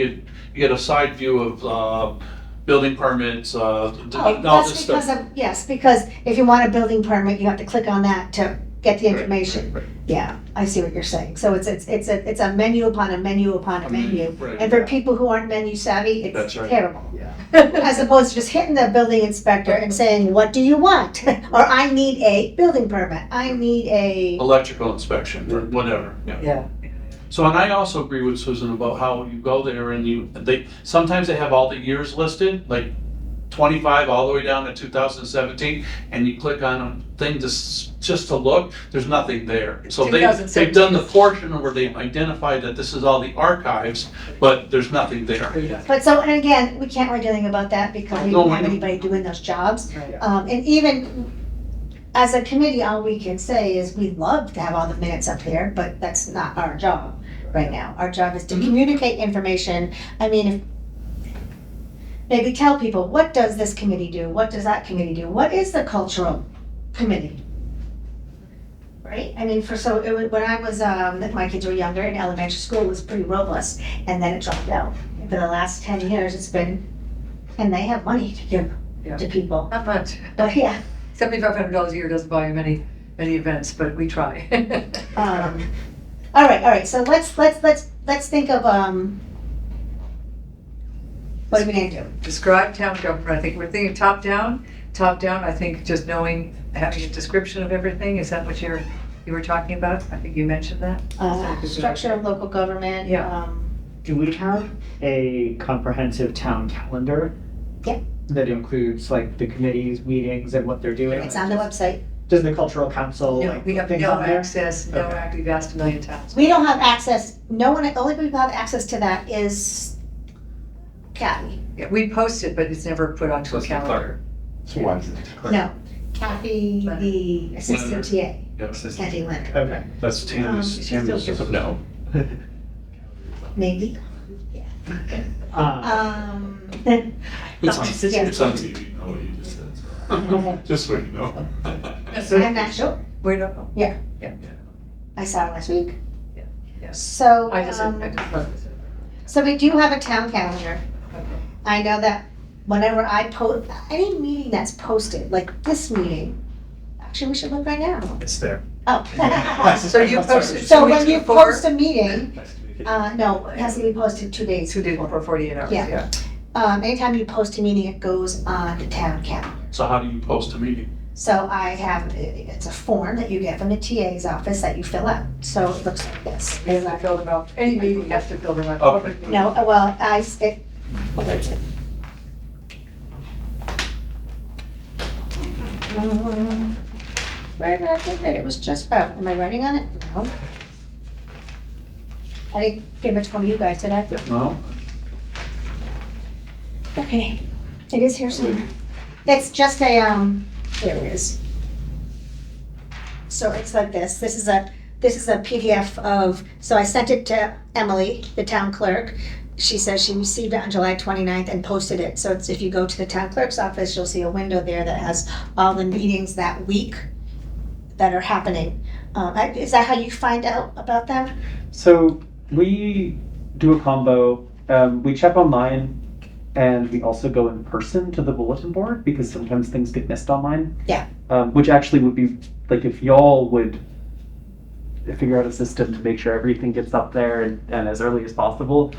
get a side view of building permits, all Oh, this that's stuff. because of, yes, because if you want a building permit, you have to click on that to get the information. Yeah, I see what you're saying. So it's a menu upon a menu upon a menu. Right. And for people who aren't menu savvy, it's That's right. terrible. Yeah. As opposed to just hitting the building inspector and saying, what do you want? Or I need a building permit, I need a, Electrical inspection, or whatever, yeah. Yeah. So, and I also agree with Susan about how you go there and sometimes they have all the years listed, like 25 all the way down to 2017, and you click on a thing just to look, there's nothing there. So they've done the 2017. portion where they've identified that this is all the archives, but there's nothing there. but so, and again, we can't really do anything about that because we No, don't I have know. anybody doing those jobs. Right. And even as a committee, all we can say is we'd love to have all the minutes up here, but that's not our job right now. Our job is to communicate information. I mean, if maybe tell people, what does this committee do? What does that committee do? What is the cultural committee? Right? I mean, when I was, my kids were younger in elementary school, it was pretty robust, and then it dropped out. And for the last 10 years, it's been, and they have money to give to people. Not much. But yeah, $7,500 a year doesn't buy you many events, but we try. all right. So let's think of what are we gonna do? Describe town government. I think we're thinking top down. Top down, I think just knowing, having a description of everything. Is that what you were talking about? I think you mentioned that. Structure of local government. Yeah. Do we have a comprehensive town calendar? Yeah. That includes like the committees, meetings, and what they're doing? It's on the website. Does the cultural council No, like we have things no on there? access, no Okay. active, asked a million times. We don't have access, the only people who have access to that is Kathy. Yeah, we post it, but it's never put onto a Plus the calendar. So why is it? No, Kathy, the assistant TA, Kathy Leonard, Okay. That's Tammy's No. maybe. It's on, Yeah. it's on TV, know what you just said. so. Just so you know. I'm not sure. We don't know. I saw it last week. Yeah. So, I just so we do have a town calendar. I know that whenever I post, any meeting that's posted, like this meeting, actually, we should look right now. It's there. Oh. So you posted So 2 when weeks you before? post a meeting, no, it has to be posted 2 days. 2 days before 48 hours, Yeah. yeah. Anytime you post a meeting, it goes on the town calendar. So how do you post a meeting? So I have, it's a form that you get from the TA's office that you fill out. So it looks like this. Because I filled them out. Any meeting has to fill them out. Okay. No, well, where is it? Where did I put it? It was just, oh, am I writing on it? No. I didn't give it to one of you guys, did I? No? Okay, it is here somewhere. It's just a, there it is. So it's like this. This is a PDF of, so I sent it to Emily, the town clerk. She says she received it on July 29th and posted it. So it's, if you go to the town clerk's office, you'll see a window there that has all the meetings that week that are happening. Is that how you find out about them? So we do a combo. We check online, and we also go in person to the bulletin board because sometimes things get missed online. Yeah. Which actually would be like if y'all would figure out a system to make sure everything gets up there and as early as possible.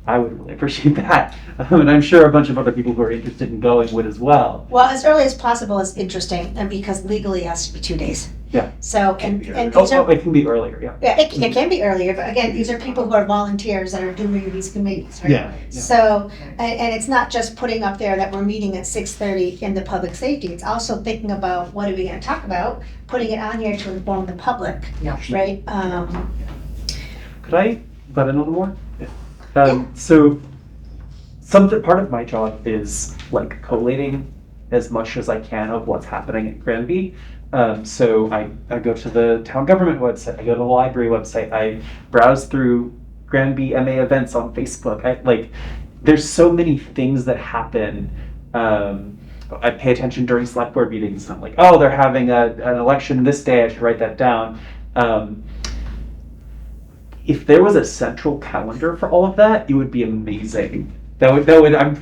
I would really appreciate that. And I'm sure a bunch of other people who are interested in going would as well. Well, as early as possible is interesting, and because legally it has to be 2 days. Yeah. So, and Oh, these are, it can be earlier, yeah. yeah, it can be earlier, but again, these are people who are volunteers that are doing these committees, right? Yeah. So, and it's not just putting up there that we're meeting at 6:30 in the public safety, it's also thinking about what are we gonna talk about, putting it on here to inform the public, Yeah. right? Could I butt in a little more? So, part of my job is like collating as much as I can of what's happening at Granby. So I go to the town government website, I go to the library website, I browse through Granby MA events on Facebook. There's so many things that happen. I pay attention during select board meetings. I'm like, oh, they're having an election this day, I should write that down. If there was a central calendar for all of that, it would be amazing. I'm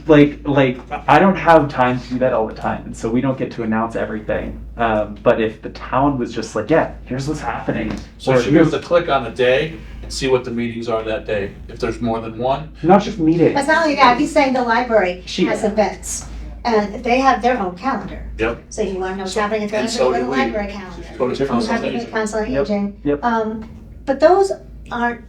like, I don't have time to do that all the time, and so we don't get to announce everything. But if the town was just like, yeah, here's what's happening. So or you should be able to click on a day and see what the meetings are that day, if there's more than one. not just meetings. It's not only that, he's saying the library She- has events, and they have their own calendar. Yep. So you wanna know what's happening at the And so do we. library calendar. Go to council Having meetings. the council on Yep, aging. yep. But those aren't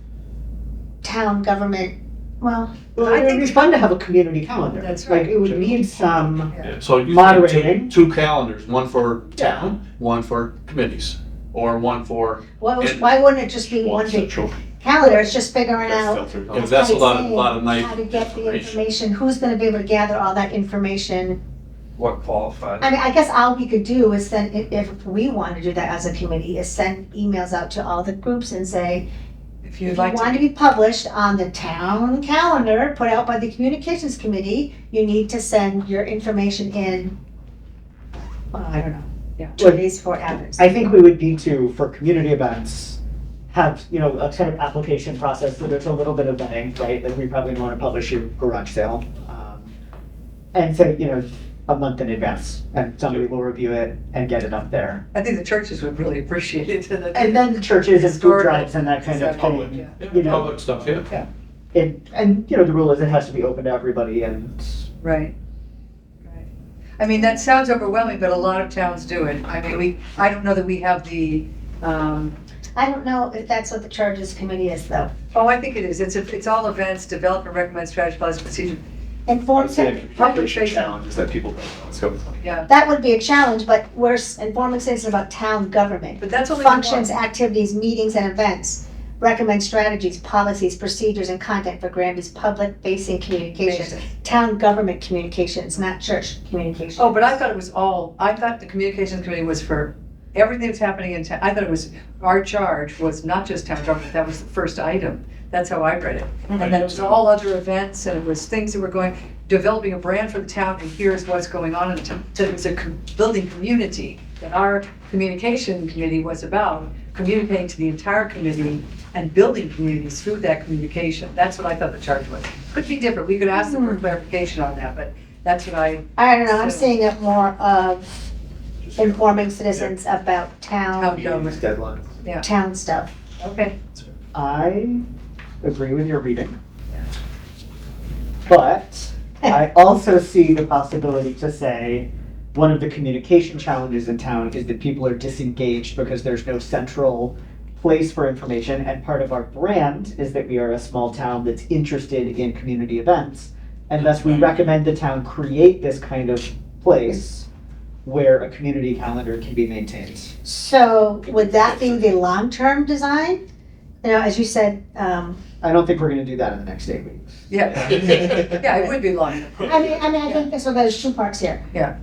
town government, well, Well, I it would think- be fun to have a community calendar. That's Like, right. it would need some, Yeah, so you Moderating. two calendars, one for town, one for committees, or one for, why wouldn't it just be one big central. calendar? It's just figuring out Filtered. if that's a lot of how night. to get the information, who's gonna be able to gather all that information. What qualifies? I mean, I guess all we could do is send, if we want to do that as a committee, is send emails out to all the groups and say, If if you'd you like want to, to be published on the town calendar put out by the communications committee, you need to send your information in, well, I don't know, Yeah. 2 days before it happens. I think we would need to, for community events, have, a kind of application process so there's a little bit of vetting, right? Like we probably want to publish your garage sale. And say, a month in advance, and somebody will review it and get it up there. I think the churches would really appreciate it. And then the churches and food Historical. drives and that kind of Public, thing. Yeah. You know. public stuff, yeah. And the rule is it has to be open to everybody and, Right. Right. I mean, that sounds overwhelming, but a lot of towns do it. I mean, I don't know that we have the, I don't know if that's what the charges committee is though. oh, I think it is. It's all events, develop and recommend strategy, policy, procedure. Inform, Probably should challenge is that people don't know what's going on. Yeah, that would be a challenge, but we're informing citizens about town government. but that's only Functions, one. activities, meetings, and events. Recommend strategies, policies, procedures, and content for Granby's public-facing communications. Town government communications, not church communications. Oh, but I thought I thought the communications committee was for everything that's happening in town. I thought it was, our charge was not just town government, that was the first item. That's how I read it. And then it was all other events, and it was things that were developing a brand for the town, and here's what's going on in the town. So it was a building community, that our communication committee was about, communicating to the entire committee and building communities through that communication. That's what I thought the charge was. Could be different, we could ask them for clarification on that, but that's what I I don't know, I'm seeing it more of informing citizens about Town town, government. Deadlines. town stuff. Okay. I agree with your reading. But I also see the possibility to say, one of the communication challenges in town is that people are disengaged because there's no central place for information. And part of our brand is that we are a small town that's interested in community events. And thus we recommend the town create this kind of place where a community calendar can be maintained. So would that be the long-term design? You know, as you said, I don't think we're gonna do that in the next 8 weeks. Yeah. Yeah, it would be long. I think so. There's two parts here. Yeah.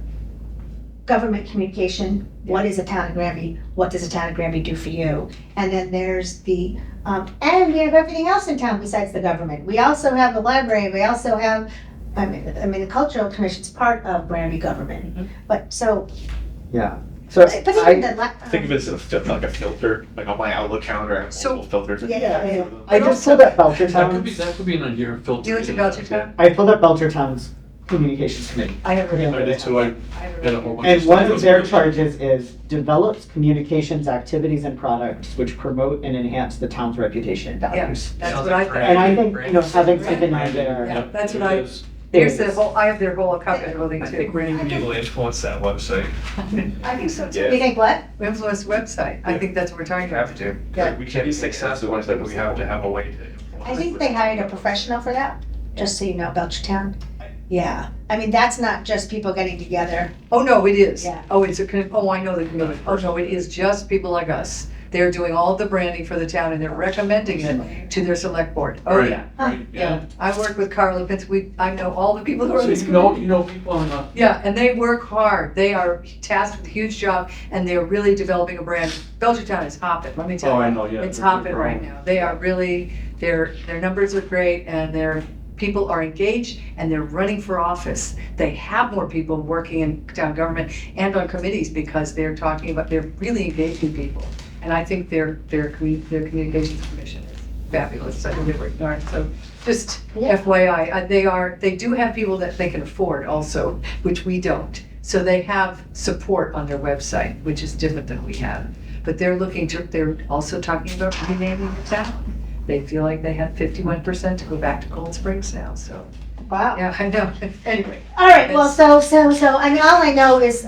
Government communication. What is a town of Granby? What does a town of Granby do for you? And then there's the and we have everything else in town besides the government. We also have the library. We also have. I mean, the cultural commission's part of Granby government. Mm-hmm. But so. Yeah. So But even the Think of it as like a filter, like on my Outlook calendar, I have So- multiple filters. Yeah. I just pulled up Belchertown's. That could be in your filter. You went to Belchertown? I pulled up Belchertown's communications committee. I have I heard did too, I got a whole bunch And of one stuff. of their charges is develops communications activities and products which promote and enhance the town's reputation and Yeah, values. that's Sounds what I like think. brand. And I think, you know, having something on Yeah, there that's what It I, is. here's the is, whole, I have their whole account building I think too. we're gonna be able to influence that website. I think so You too. think what? Influence website. I think that's what we're talking We about. have to. Yeah. We can't be successful, but we have to have a way to influence. I think they hired a professional for that. Just so you know, Belchertown. Yeah. I mean, that's not just people getting together. Oh, no, it is. Yeah. Oh, it's I know the community. Oh, no, it is just people like us. They're doing all the branding for the town and they're recommending it to their select board. Oh, Right, yeah. right, Yeah. I work with Carla Pence. I know all the people who are So in this you know, community. people on the, Yeah, and they work hard. They are tasked with a huge job and they're really developing a brand. Belchertown is hopping, let me tell oh, you. I know, yeah. It's they're hopping growing. right now. They are really, their numbers are great and their people are engaged and they're running for office. They have more people working in town government and on committees because they're really engaging people. And I think their communications commission is fabulous. I think they're working hard. So just Yeah. FYI, they do have people that they can afford also, which we don't. So they have support on their website, which is different than we have. But they're also talking about renaming the town. They feel like they had 51% to go back to Cold Springs now, so, Wow. yeah, I know. Anyway, All right, well, so, I mean, all I know is,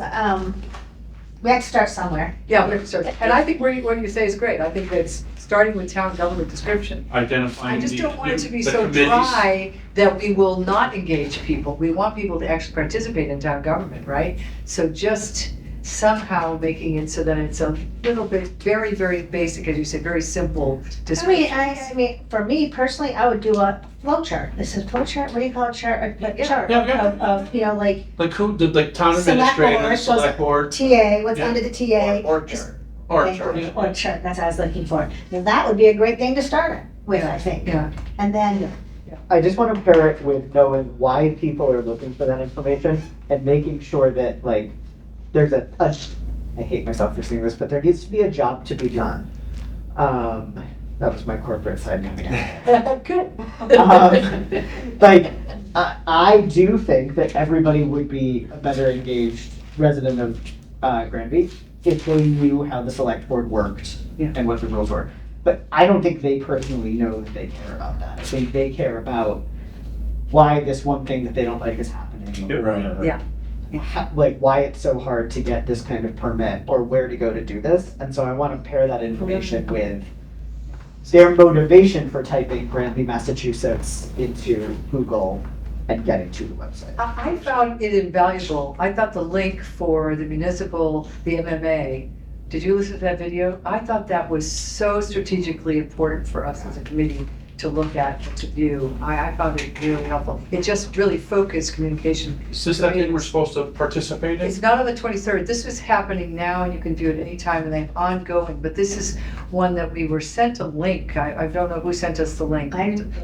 we have to start somewhere. yeah, we're starting. And I think what you say is great. I think it's starting with town government description. Identifying I just the- don't want it to be the so committees. dry that we will not engage people. We want people to actually participate in town government, right? So just somehow making it so that it's a little bit, very, very basic, as you said, very simple description. I mean, for me personally, I would do a flow chart. This is flow chart, what do you call it, chart? A chart Yeah, yeah. of, you know, like Like who, the town Select administrator, board, select board, TA, what's Yeah. under the TA. Org chart. or, Okay, Org chart, that's what I was looking for. Now, that would be a great thing to start with, I think. Yeah. And then, I just want to pair it with knowing why people are looking for that information and making sure that like there's I hate myself for saying this, but there needs to be a job to be done. That was my corporate side coming out. Good. Like, I do think that everybody would be a better engaged resident of Granby if they knew how the select board worked Yeah. and what the rules were. But I don't think they personally know that they care about that. I think they care about why this one thing that they don't like is happening. Yeah, right. or Yeah. like why it's so hard to get this kind of permit or where to go to do this. And so I want to pair that information with their motivation for typing Granby, Massachusetts into Google and getting to the website. I found it invaluable. I thought the link for the MMA, did you listen to that video? I thought that was so strategically important for us as a committee to look at, to view. I found it really helpful. It just really focused communication. is this that thing we're supposed to participate in? It's not on the 23rd. This is happening now and you can view it anytime and they have ongoing, but this is one that we were sent a link. I don't know who sent us the link.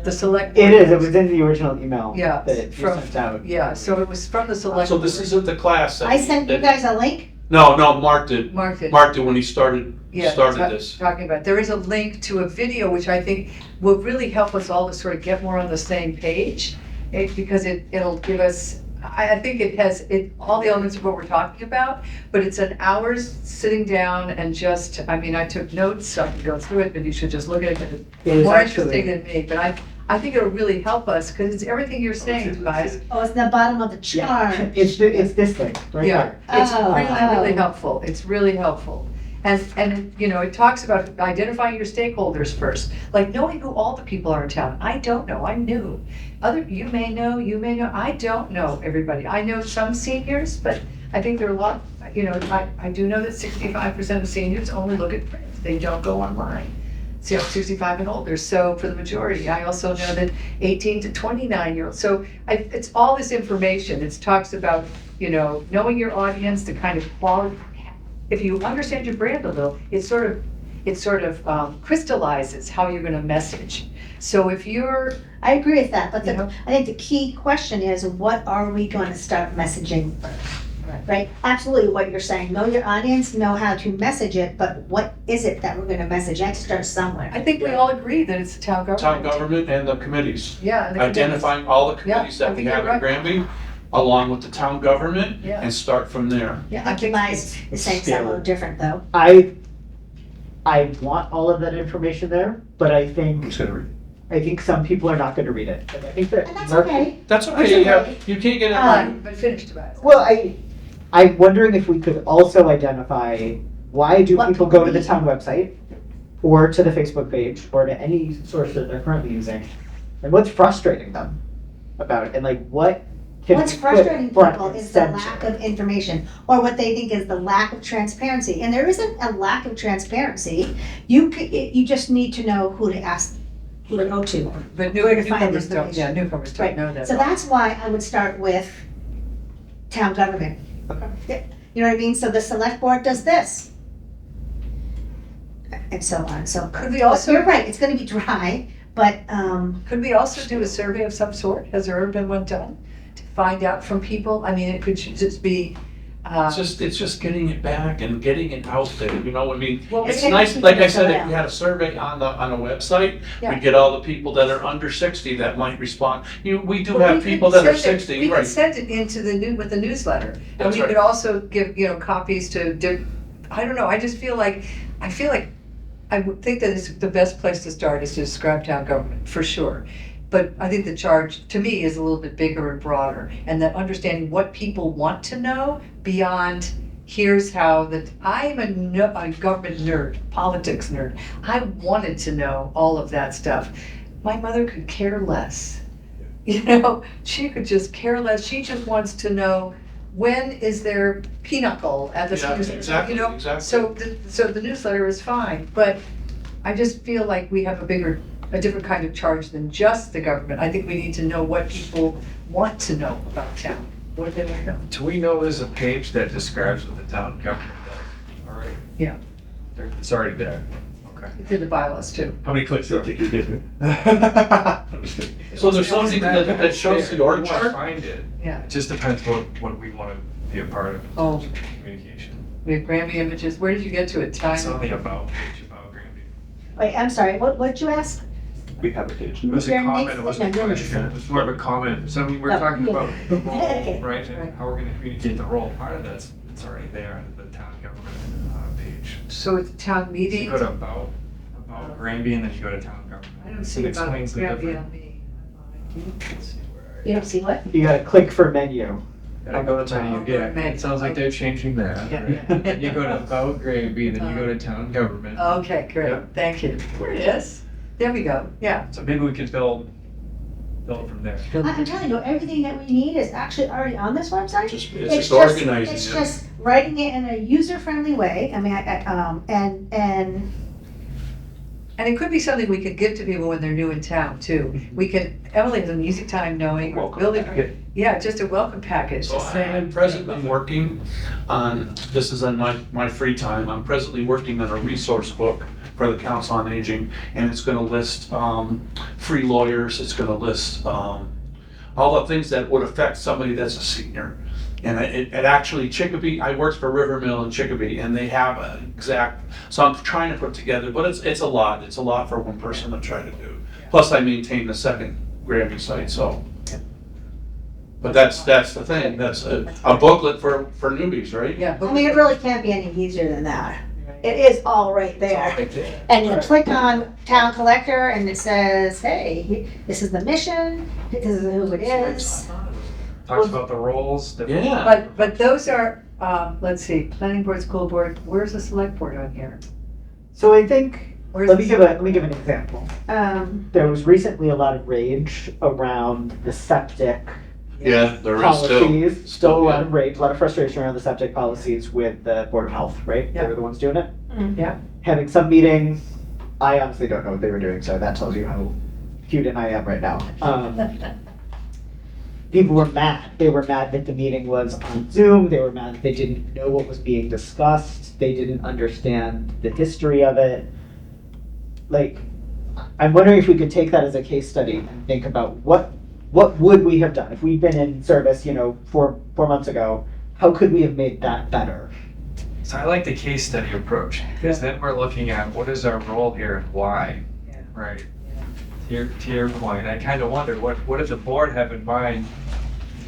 The select. It board. is, it was in the original email Yeah, that you from- sent out. Yeah, so it was from the select. So this board. isn't the class that. I sent you guys a link. No, Mark did. Marked it. Mark did when he started Yeah, started this. Talking about, there is a link to a video which I think will really help us all to sort of get more on the same page. Because it'll give us, I think it has all the elements of what we're talking about, but it's an hour's sitting down and just, I mean, I took notes, so I can go through it, but you should just look at it. It is More actually- interesting than me, but I think it'll really help us, because it's everything you're saying, guys. Oh, it's the bottom of the chart. It's this thing, right Yeah, there. it's Oh, really oh. helpful, it's really helpful. And, you know, it talks about identifying your stakeholders first, like knowing who all the people are in town. I don't know, I'm new. You may know, I don't know everybody. I know some seniors, but I think there are a lot, you know, I do know that 65% of seniors only look at print, they don't go online. So, 65 and older, so for the majority. I also know that 18 to 29-year-olds. So it's all this information. It talks about, you know, knowing your audience, the kind of quality. If you understand your brand a little, it sort of crystallizes how you're going to message. So if you're, I agree with that, but You know? I think the key question is, what are we going to start messaging first? Right? Absolutely what you're saying. Know your audience, know how to message it, but what is it that we're going to message? I have to start somewhere. I think we all agree that it's the town government. Town government and the committees. Yeah. and the committees. Identifying all the Yeah, committees I that we think have you're in Granby, along with the town government, Yeah. and start from there. Yeah, I think mine is saying something a little different though. I want all of that information there, but I I'm think just gonna read. I think some people are not going to read it. And I think that And that's Mark- okay. That's That's okay, okay. you can't get it But finish, Tobias. Well, I'm wondering if we could also identify why do What people go to people the town website or to the Facebook page or to any source that they're currently using, and what's frustrating them about it, and like what can What's we put frustrating front people and is the center? lack of information, or what they think is the lack of transparency. And there isn't a lack of transparency. You just need to know who to ask, who to go to. But Where to find newcomers don't, information. yeah, newcomers Right. don't know that. So that's why I would start with town government. You know what I mean? So the select board does this. And so on, so. Could we also- You're right, it's gonna be dry, but, Could we also do a survey of some sort? Has there ever been one done? To find out from people? I mean, it could just be, It's just getting it back and getting it out there, you know, I mean, Well, it's we- nice, we like can I said, fill it if we out. had a survey on the website, Yeah. we'd get all the people that are under 60 that might respond. We do Well, have we could people that are send it- 60, We could right? send it into with the newsletter. And That's we right. could also give, you know, copies to, I don't know, I feel like, I would think that it's the best place to start is to describe town government, for sure. But I think the charge, to me, is a little bit bigger and broader. And that understanding what people want to know beyond, here's how I'm a government nerd, politics nerd. I wanted to know all of that stuff. My mother could care less. You know, she could just care less. She just wants to know, when is there pinochle at the Yeah, senior center, exactly, you know? exactly. So the newsletter is fine, but I just feel like we have a different kind of charge than just the government. I think we need to know what people want to know about town. What do they want to know? Do we know there's a page that describes what the town government does? All right. Yeah. It's already there. Okay. It's in the bylaws too. How many clicks Don't are there? think you did it. I'm just kidding. So there's something that shows the org We wanna chart? find it. Yeah. It just depends what we want to be a part of. Oh. Communication. We have Granby images. Where did you get to it? It's on Time? the about page about Granby. wait, I'm sorry, what'd you ask? We have a page. It was a Your comment, next it wasn't a thing, no, no, question. It was more of a comment. So I mean, we're Oh, talking yeah. about the role, Okay. right? Right. And how we're going to communicate the role. Part of that's, it's already there on the town government page. So it's town So meeting? you go to about Granby and then you go to town government. I don't see It about explains the Granby difference. on me. Let's see where. You don't see what? You gotta click for menu. Gotta go to menu, yeah. It sounds like they're changing that. Yeah, right? yeah. Then you go to about Granby, and then you go to town government. Okay, great. Yeah. Thank you. There it is. There we go. Yeah. So maybe we could build from there. I'm telling you, everything that we need is actually already on this website. It's just organizing It's it. just writing it in a user-friendly way. I mean, and And it could be something we could give to people when they're new in town too. We could, Emily has an easy time knowing. Welcome Billy- packet. Yeah, just a welcome package. So just saying- I'm presently working on, this is on my free time, I'm presently working on a resource book for the Council on Aging, and it's gonna list free lawyers, it's gonna list all the things that would affect somebody that's a senior. And it actually, Chicopee, I worked for River Mill in Chicopee, and they have an exact, so I'm trying to put together, but it's a lot for one person to try to do. Plus I maintain the second Granby site, so. But that's the thing, that's a booklet for newbies, right? Yeah. I mean, it really can't be any easier than that. Right. It is all right there. And you click on town collector and it says, hey, this is the mission, this is who it is. Talks about the roles. Yeah. But those are, let's see, planning board, school board, where's the select board on here? So I think, Where's let me the- give an example. There was recently a lot of rage around the septic Yeah, there is still. policies. Still a lot yeah. of rage, a lot of frustration around the septic policies with the Board of Health, right? They Yeah. were the ones doing it. Yeah. Having some meetings, I honestly don't know what they were doing, so that tells you how cute I am right now. People were mad. They were mad that the meeting was on Zoom. They were mad that they didn't know what was being discussed. They didn't understand the history of it. Like, I'm wondering if we could take that as a case study and think about what would we have done if we'd been in service, 4 months ago. How could we have made that better? So I like the case study approach because then we're looking at what is our role here and why, Yeah. right? To your point, I kind of wonder what did the board have in mind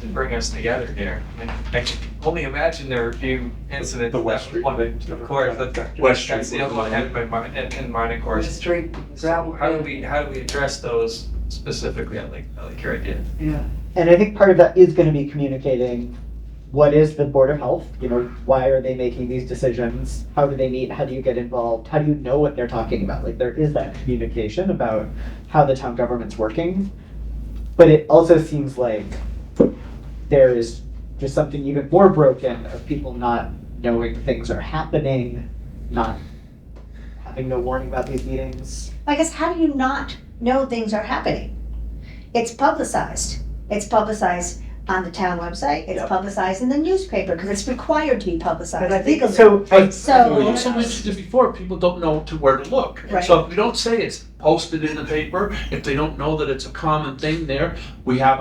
to bring us together here? And I can only imagine there were a few incidents. The West Street. Of course, West that's the other one I had in mind, in mind, of The course. street, So gravel how do pit. we address those specifically? I like your idea. Yeah. And I think part of that is going to be communicating what is the Board of Health? Why are they making these decisions? How do they meet? How do you get involved? How do you know what they're talking about? Like, there is that communication about how the town government's working. But it also seems like there is just something even more broken of people not knowing things are happening, not having no warning about these meetings. I guess, how do you not know things are happening? It's publicized. It's publicized on the town website. It's Yep. publicized in the newspaper because it's required to be publicized But I think legally. So, So- We also mentioned it before, people don't know where to look. Right. So if we don't say it's posted in the paper, if they don't know that it's a common thing there, we have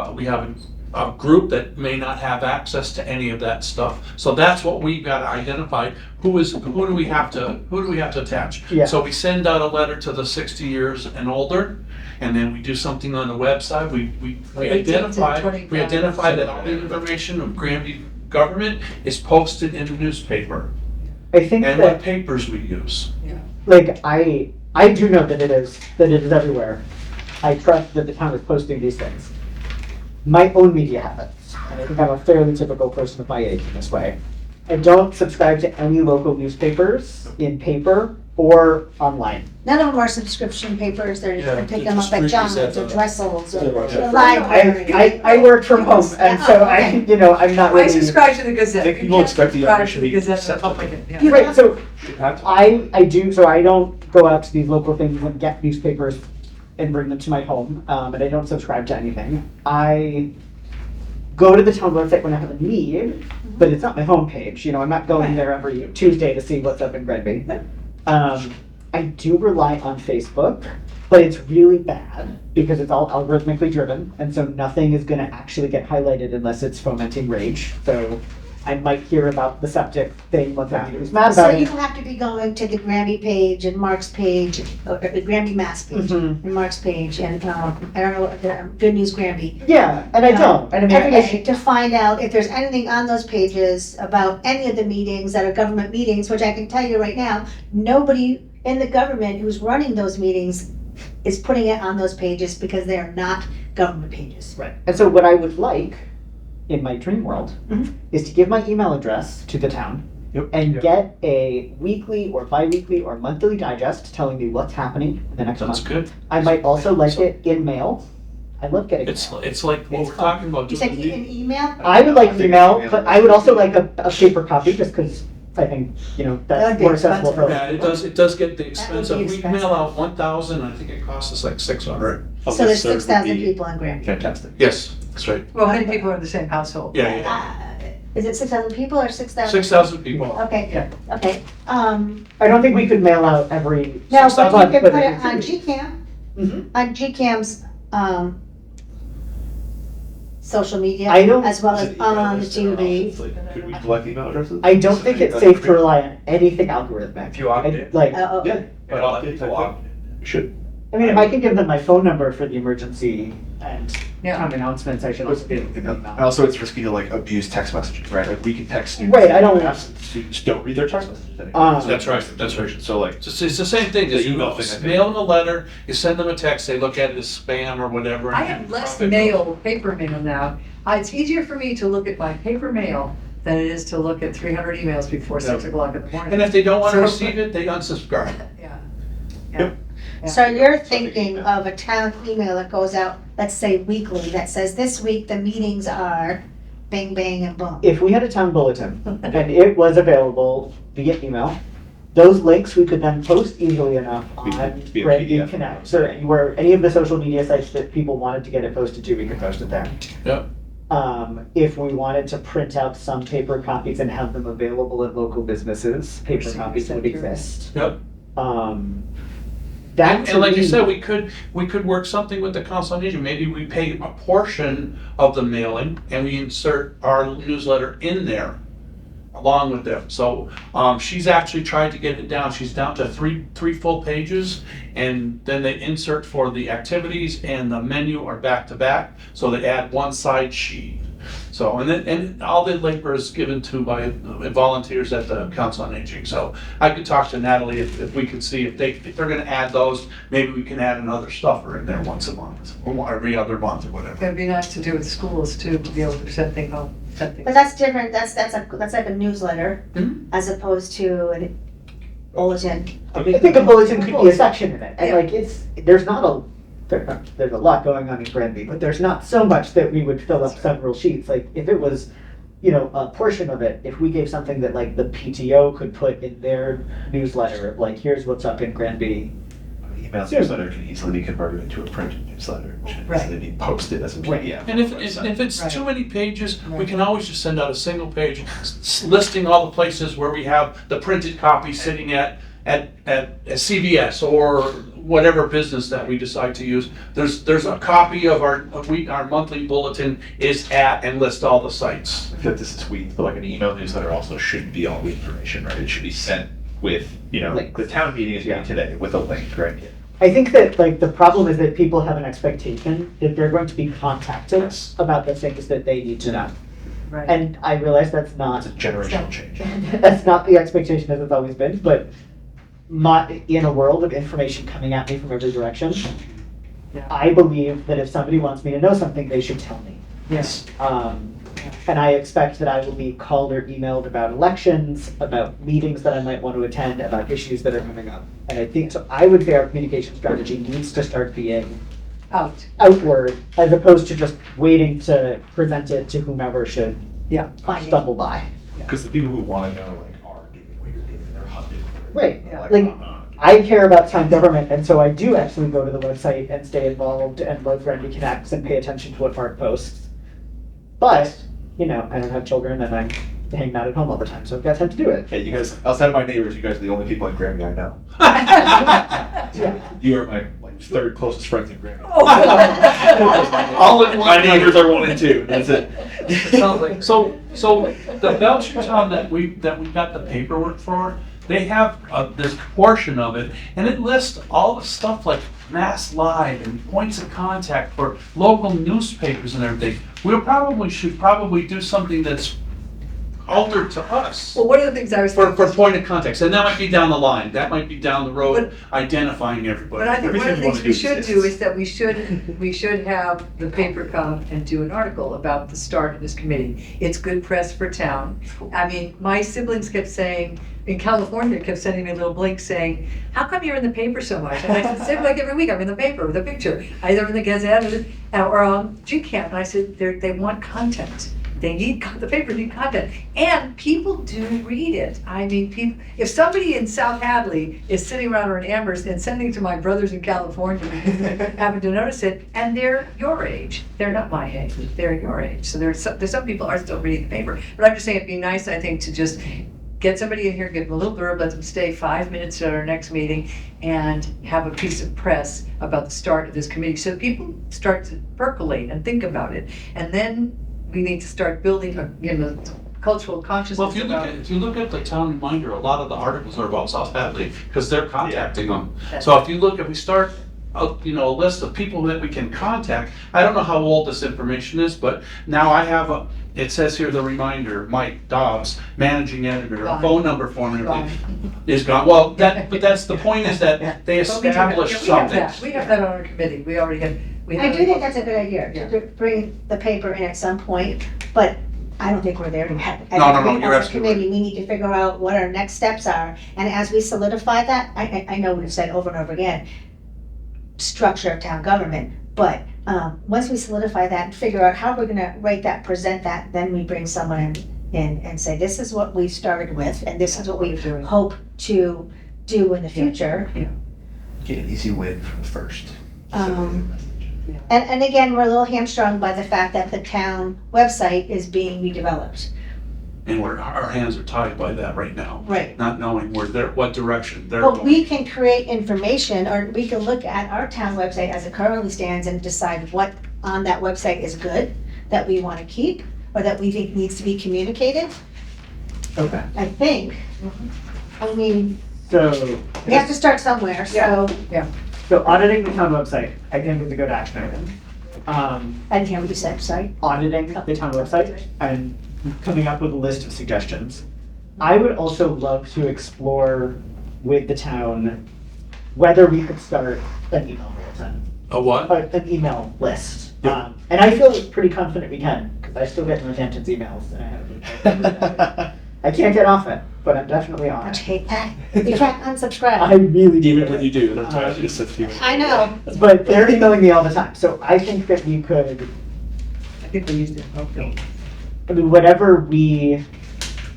a group that may not have access to any of that stuff. So that's what we've got to identify. Who do we have to attach? Yeah. So we send out a letter to the 60 years and older, and then we do something on the website. We 18 to identify 25. that all the information of Granby government is posted in the newspaper. I think And that what papers we use. like I do know that it is everywhere. I trust that the town is posting these things. My own media habits, and I think I'm a fairly typical person of my age in this way. I don't subscribe to any local newspapers in paper or online. None of them are subscription papers. They're Yeah, you pick the them up at street John's is or at the- Dressel's or Yeah. the library. I work from home, and so I'm not I really. subscribe to the Gazette. I think people expect the Subscribe information to the to be Gazette sent to Republican, them. yeah. You're right. So I do. So I don't go out to these local things and get newspapers and bring them to my home, and I don't subscribe to anything. I go to the town website when I have a need, but it's not my homepage. I'm not going there every Tuesday to see what's up in Granby. I do rely on Facebook, but it's really bad because it's all algorithmically driven, and so nothing is going to actually get highlighted unless it's fomenting rage. So I might hear about the septic thing once I who's mad So about you it. have to be going to the Granby page and Mark's page, or the Granby Mass page, Mhm. and Mark's page, and I don't know, Good News Granby. Yeah, and I don't. And I mean, Every I day to find out if there's anything on those pages about any of the meetings that are government meetings, which I can tell you right now, nobody in the government who's running those meetings is putting it on those pages because they are not government pages. Right. And so what I would like in my dream world Mhm. is to give my email address to the town and get a weekly or bi-weekly or monthly digest telling me what's happening the next That's month. good. I might also like it in mail. I love getting It's mail. like what It's we're fun. talking about. You said an email? I would like I think email, email but is- I would also like a paper copy just because I think, That would that's be more accessible for expensive. Yeah, it does get the That expensive. would be We expensive. mail out 1,000, I think it costs us like 600. A So there's listserv would 6,000 be people in Granby. Fantastic. Yes, that's right. Well, how many people are in the same household? Yeah, Is it 6,000 people or 6,000? 6,000 people. Okay, okay. I don't think we could mail out every. No, but 6,000, you can but put it it on could- GCAM, Mhm. on GCAM's, social media, I don't- as well Is as it email on the list or TV. options? Like, could we collect email addresses? I don't think it's safe to rely on anything algorithmic. If you opt in. Like, Oh, Yeah. okay. But a lot of people opt in. We should. I mean, if I can give them my phone number for the emergency and Yeah. town announcements, I should also be able to give them that. Also, it's risky to like abuse text messages, right? Like we can text students. Right, I don't- Students don't read their text messages anymore. That's right, that's right. So like, It's the same thing, The as you email thing, I think. mail them a letter, you send them a text, they look at it as spam or whatever. I have less mail, paper mail now. It's easier for me to look at my paper mail than it is to look at 300 emails before 6 o'clock in the morning. And if they don't want to So- receive it, they unsubscribe. Yeah. Yep. Yeah. So you're thinking of a town email that goes out, let's say weekly, that says this week the meetings are bing, bang, and boom. If we had a town bulletin and it was available via email, those links we could then post easily enough We on could be a Grandy PDF. Connect. So where any of the social media sites that people wanted to get it posted to, we could post it there. Yep. If we wanted to print out some paper copies and have them available at local businesses, paper Senior copies would center. exist. Yep. That And to like you me- said, we could work something with the council on aging. Maybe we pay a portion of the mailing and we insert our newsletter in there along with them. So she's actually tried to get it down. She's down to three full pages, and then they insert for the activities and the menu are back to back. So they add one side sheet. So and all the labor is given to by volunteers at the Council on Aging. So I could talk to Natalie if we could see if they're going to add those. Maybe we can add another stuffer in there once a month or every other month or whatever. It'd be nice to do with schools too, to be able to send things home. But that's different, that's like a newsletter Mhm. as opposed to a bulletin. I think a bulletin could be a section in it, and Yeah. like there's a lot going on in Granby, but there's not so much that we would fill up several sheets. Like if it was, a portion of it, if we gave something that like the PTO could put in their newsletter, like here's what's up in Granby. an email Sure. newsletter can easily be converted into a printed newsletter, which can Right. easily be posted as a Right. PDF. And if it's too many pages, we can always just send out a single page listing all the places where we have the printed copy sitting at CVS or whatever business that we decide to use. There's a copy of our monthly bulletin is at and list all the sites. I feel like this is sweet, but like an email newsletter also shouldn't be all the information, right? It should be sent with, Links. the town meeting is meeting today with a link, right? I think that like the problem is that people have an expectation that they're going to be contacted Yes. about the things that they need to know. Right. And I realize that's not It's a generational change. that's not the expectation as it's always been, but in a world of information coming at me from every direction, Yeah. I believe that if somebody wants me to know something, they should tell me. Yes. And I expect that I will be called or emailed about elections, about meetings that I might want to attend, about issues that are coming up. And I think, so I would say our communication strategy needs to start being Out. outward as opposed to just waiting to present it to whomever should Yeah. stumble by. Because the people who want to know, like, are doing what you're doing, they're hunting. Right. Yeah. Like, I care about town government, and so I do actually go to the website and stay involved and load Grandy Connects and pay attention to what Mark posts. But, I don't have children and I'm hanging out at home all the time, so I've got time to do it. Hey, you guys, outside of my neighbors, you guys are the only people in Granby I know. Yeah. You are my third closest friends in Granby. All in one. My neighbors are 1 and 2. That's it. Sounds like, so the Belchertown that we got the paperwork for, they have this portion of it, and it lists all the stuff like Mass Live and points of contact for local newspapers and everything. Should probably do something that's altered to us Well, one of the things I was for thinking, point of context, and that might be down the line. That might be down the road, identifying everybody. but I think one of the Everything things we we wanna do should do is- is that we should have the paper come and do an article about the start of this committee. It's good press for town. I mean, my siblings kept saying, in California, kept sending me little blinks saying, how come you're in the paper so much? And I said, same like every week, I'm in the paper with a picture, either in the Gazette or on GCAT. And I said, they want content. They need, the paper need content. And people do read it. I mean, if somebody in South Hadley is sitting around or in Amherst and sending it to my brothers in California, having to notice it, and they're your age, they're not my age, they're your age. So there's some people are still reading the paper. But I'm just saying it'd be nice, I think, to just get somebody in here, give them a little blurb, let them stay 5 minutes at our next meeting, and have a piece of press about the start of this committee, so people start to percolate and think about it. And then we need to start building a, cultural consciousness Well, about if you look at the town reminder, a lot of the articles are about South Hadley because they're contacting them. That's So if we start a list of people that we can contact. I don't know how old this information is, but now I have it says here the reminder, Mike Dobbs, managing editor, a Gone. phone number for me Gone. is gone. Well, but that's the point is that they But we do have- established yeah, we have something. that. We have that on our committee. We already had. I do think that's a good idea, to bring the paper in at some point, but I don't think we're there yet. I No, think you're as a absolutely committee, we need to figure out what our next steps are, and as we solidify that, I know we've said over and over again, structure of town government, but, once we solidify that and figure out how we're gonna write that, present that, then we bring someone in and say, this is what we started with, and this is what we doing. hope to do in the future. Get an easy win from the first. Um, And again, we're a little hamstrung by the fact that the town website is being redeveloped. And our hands are tied by that right now, Right. not knowing what direction they're But going. we can create information, or we can look at our town website as it currently stands and decide what on that website is good, that we want to keep, or that we think needs to be communicated, Okay. I think. I mean, So, we have to start somewhere, so, so auditing the town website, I think is a good action item. I didn't hear what you said, sorry. Auditing the town website and coming up with a list of suggestions. I would also love to explore with the town whether we could start an email bulletin, A what? an email list. Yeah. And I feel pretty confident we can, because I still get Northampton's emails and I can't get off it, but I'm definitely on I it. hate that. You can't unsubscribe. I really do. Even when you do, that's why I just said to you. I know. But they're emailing me all the time, so I think that we could, I think we used it. Okay. I mean, whatever we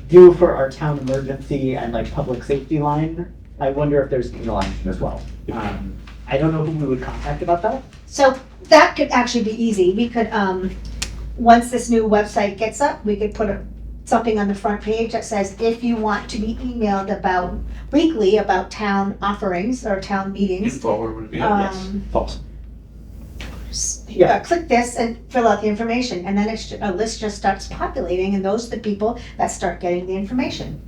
do for our town emergency and like public safety line, I wonder if there's an email option as well. I don't know who we would contact about that. So that could actually be easy. We could, once this new website gets up, we could put something on the front page that says, if you want to be emailed about weekly about town offerings or town meetings, Info or would be, False. click this and fill out the information. And then a list just starts populating, and those are the people that start getting the information.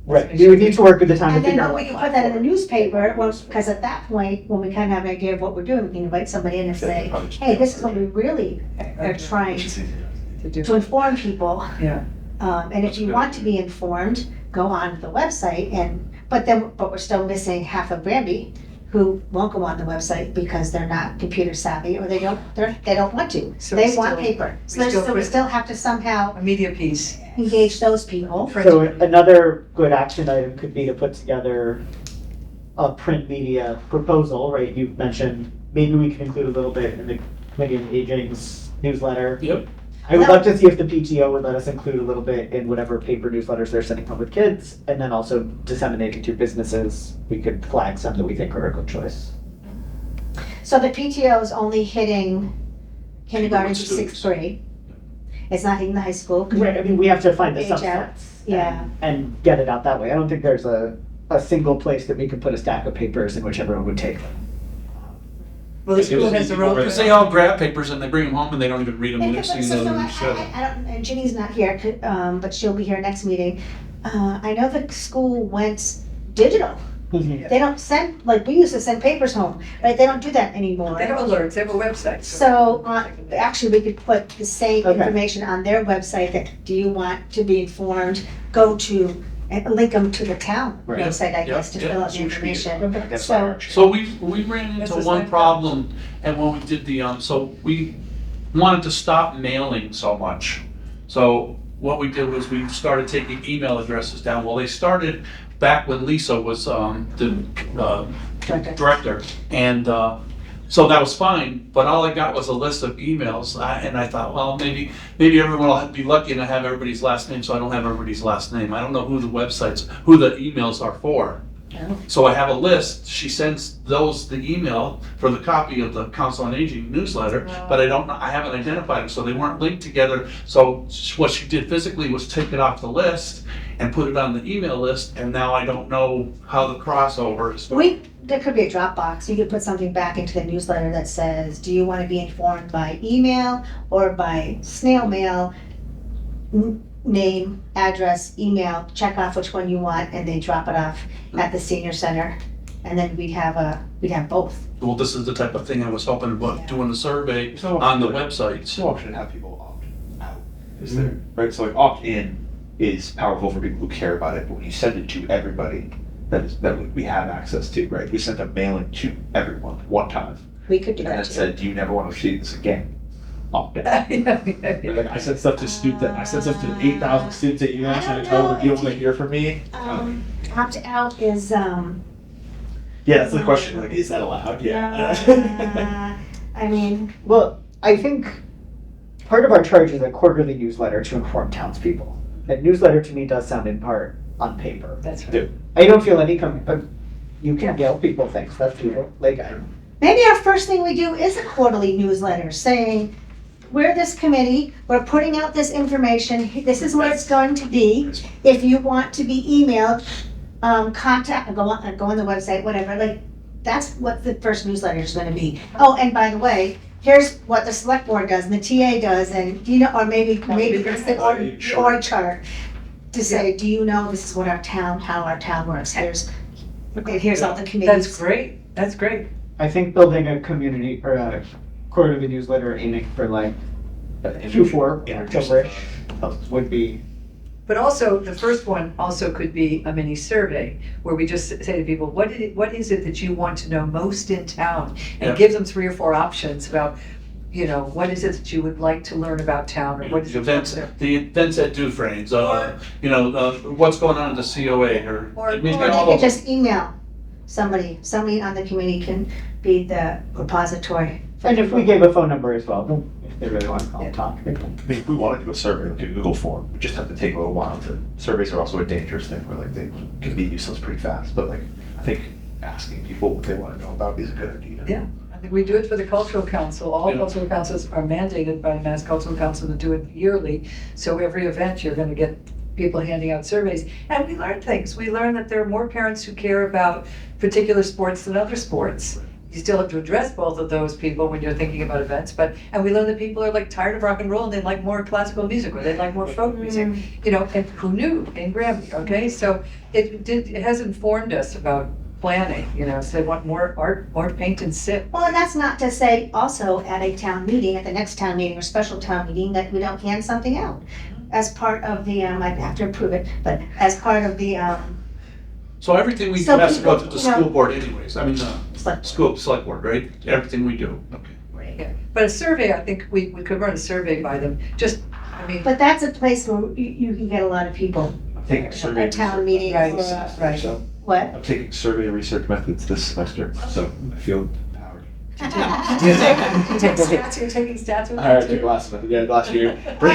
Right. We would need to work with the town to And then figure out we what can put that in the platform. newspaper, because at that point, when we kind of have an idea of what we're doing, we can invite somebody in and say, hey, this is what we really are trying To do. to inform people. Yeah. And if you want to be informed, go on to the website but we're still missing half of Granby who won't go on the website because they're not computer savvy or they don't want to. So They we want still- paper. So we still we put- still have to somehow A media piece. engage those people. So another good action item could be to put together a print media proposal, right? You mentioned maybe we can include a little bit in the Committee on Aging's newsletter. Yep. I would love to see if the PTO would let us include a little bit in whatever paper newsletters they're sending home with kids, and then also disseminating to businesses. We could flag some that we think are a good choice. So the PTO is only hitting kindergarten to Students. sixth grade. It's not hitting the high school. Right, I mean, we have to find the Age out. subsets. Yeah. And get it out that way. I don't think there's a single place that we could put a stack of papers in which everyone would take them. Well, the school has their own. because they all grab papers and they bring them home and they don't even read them. The next thing you know, they're shut. I don't, and Ginny's not here, but she'll be here next meeting. I know the school went digital. They don't send, like, we used to send papers home, right? They don't do that anymore. They have alerts, they have a website. So, actually, we could put the same Okay. information on their website that, do you want to be informed? Go to, and link them to the town Right. website, I guess, to Yeah, fill out the yeah, should be. information. That's So- our So we ran That's into the one same problem, and when we did the, so we wanted to stop mailing so much. So what we did was we started taking email addresses down. Well, they started back when Lisa was the director. And so that was fine, but all I got was a list of emails. And I thought, well, maybe everyone will be lucky and I have everybody's last name, so I don't have everybody's last name. I don't know who the emails are for. So I have a list. She sends the email for the copy of the Council on Aging newsletter, but I haven't identified them, so they weren't linked together. So what she did physically was take it off the list and put it on the email list, and now I don't know how the crossover is going. There could be a Dropbox. You could put something back into the newsletter that says, do you want to be informed by email or by snail mail? Name, address, email, check off which one you want, and they drop it off at the senior center. and then we'd have both. Well, this is the type of thing I was hoping about, doing a survey There's no on the option website. There's no option to have people opt out, is there? Right, so like opt in is powerful for people who care about it, but when you send it to everybody, that we have access to, right? We sent a mailing to everyone one time, We could do and that it too. said, do you never want to see this again? Opt in. Yeah. Like I sent stuff to students, I sent stuff to 8,000 students at UMass, and I told them, you don't want to hear from me? Opt out is, Yeah, that's the question, like, is that allowed? I mean, Well, I think part of our charge is a quarterly newsletter to inform townspeople. That newsletter to me does sound in part on paper. That's right. Do. I don't feel any you can yell people things. That's people. Like maybe our first thing we do is a quarterly newsletter saying, we're this committee, we're putting out this information, this is where it's going to be. If you want to be emailed, contact, go on the website, whatever, like, that's what the first newsletter is gonna be. Oh, and by the way, here's what the select board does and the TA does, and, you know, or maybe it's the org chart to say, do you know this is what how our town works, here's all the committees. That's great, that's great. I think building a community or a quarterly newsletter aiming for like Q4 or October would be. But also, the first one also could be a mini survey where we just say to people, what is it that you want to know most in town? And Yeah. give them 3 or 4 options about, you know, what is it that you would like to learn about town, or what is The events at Dufresne's, what's going on at the COA, or Or- maybe Or all they of could just email somebody on the committee can be the repository. And if we gave a phone number as well, if they really want to call and talk. I mean, if we want to do a survey, like a Google form, we just have to take a little while to, surveys are also a dangerous thing where like they can be useless pretty fast, but like, I think asking people what they want to know about is a good idea. Yeah, I think we do it for the cultural council. All Yeah. cultural councils are mandated by Mass Cultural Council to do it yearly. So every event, you're gonna get people handing out surveys. And we learn things. We learn that there are more parents who care about particular sports than other sports. You still have to address both of those people when you're thinking about events, and we learn that people are like tired of rock and roll and they like more classical music, or they like more folk music, you know, and who knew in Granby, okay? So it has informed us about planning, you know, so they want more art, more paint and sip. Well, and that's not to say also at a town meeting, at the next town meeting or special town meeting, that we don't hand something out as part of the, I have to approve it, but as part of the, So everything we do So has to go to people, the you know- school board anyways, I mean, select- select board, right? Everything we do. Okay. Yeah. But a survey, I think we could run a survey by them, just, I mean, but that's a place where you can get a lot of people. I'm taking survey A town research meeting Right. or, semester, so what? I'm taking survey research methods this semester, so I feel empowered. you're taking stats with I that took too? last year. All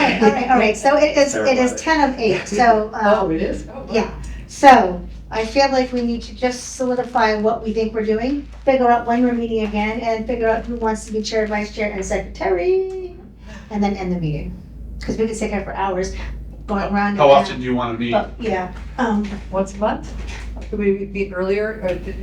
right, so it is 10 of 8, so, Oh, it is? Oh, wow. yeah. So, I feel like we need to just solidify what we think we're doing, figure out when we're meeting again, and figure out who wants to be chair, vice chair, and secretary, and then end the meeting. Because we could sit here for hours going around. How and often do you want to meet? But, yeah, Once a month? Could we meet earlier, or do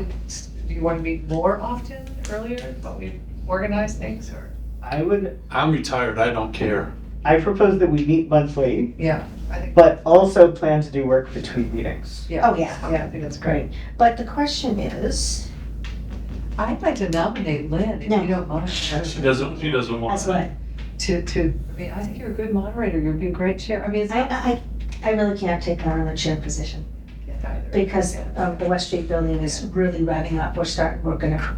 you want to meet more often, earlier, while we organize things, or? I'm retired, I don't care. I propose that we meet monthly, Yeah, I think, but also plan to do work between meetings. yeah. Oh, yeah. Yeah, I think that's great. but the question is, I'd like to nominate Lynn, if No. you don't mind. She doesn't want as that. what? I mean, I think you're a good moderator, you'd be a great chair, I mean, it's not. I really can't take on the chair position, because the West Street building is really revving up, we're gonna,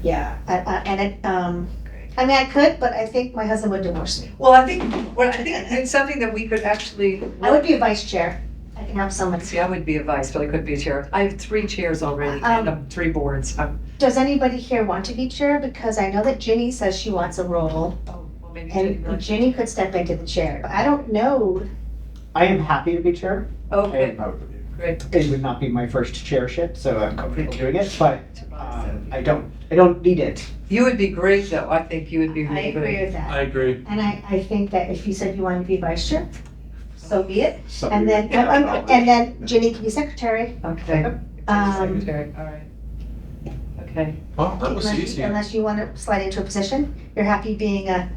yeah, and it, I mean, I could, but I think my husband would divorce me. Well, I think it's something that we could actually. I would be a vice chair, I can have someone. See, I would be a vice, but I couldn't be a chair. I have 3 chairs already, and 3 boards. Does anybody here want to be chair? Because I know that Ginny says she wants a role, Well, maybe Jenny and really- Ginny could step into the chair. I don't know. I am happy to be chair. Okay, I would review. great. It would not be my first chairship, so I'm comfortable doing it, but I don't need it. You would be great, though. I think you would be I really agree good. with that. I agree. And I think that if you said you wanted to be vice chair, so be it. Something- And then, and then Ginny can be secretary. Okay. Um, Secretary, all right. Okay. Well, that was unless you- easy. Unless you want to slide into a position, you're happy being a,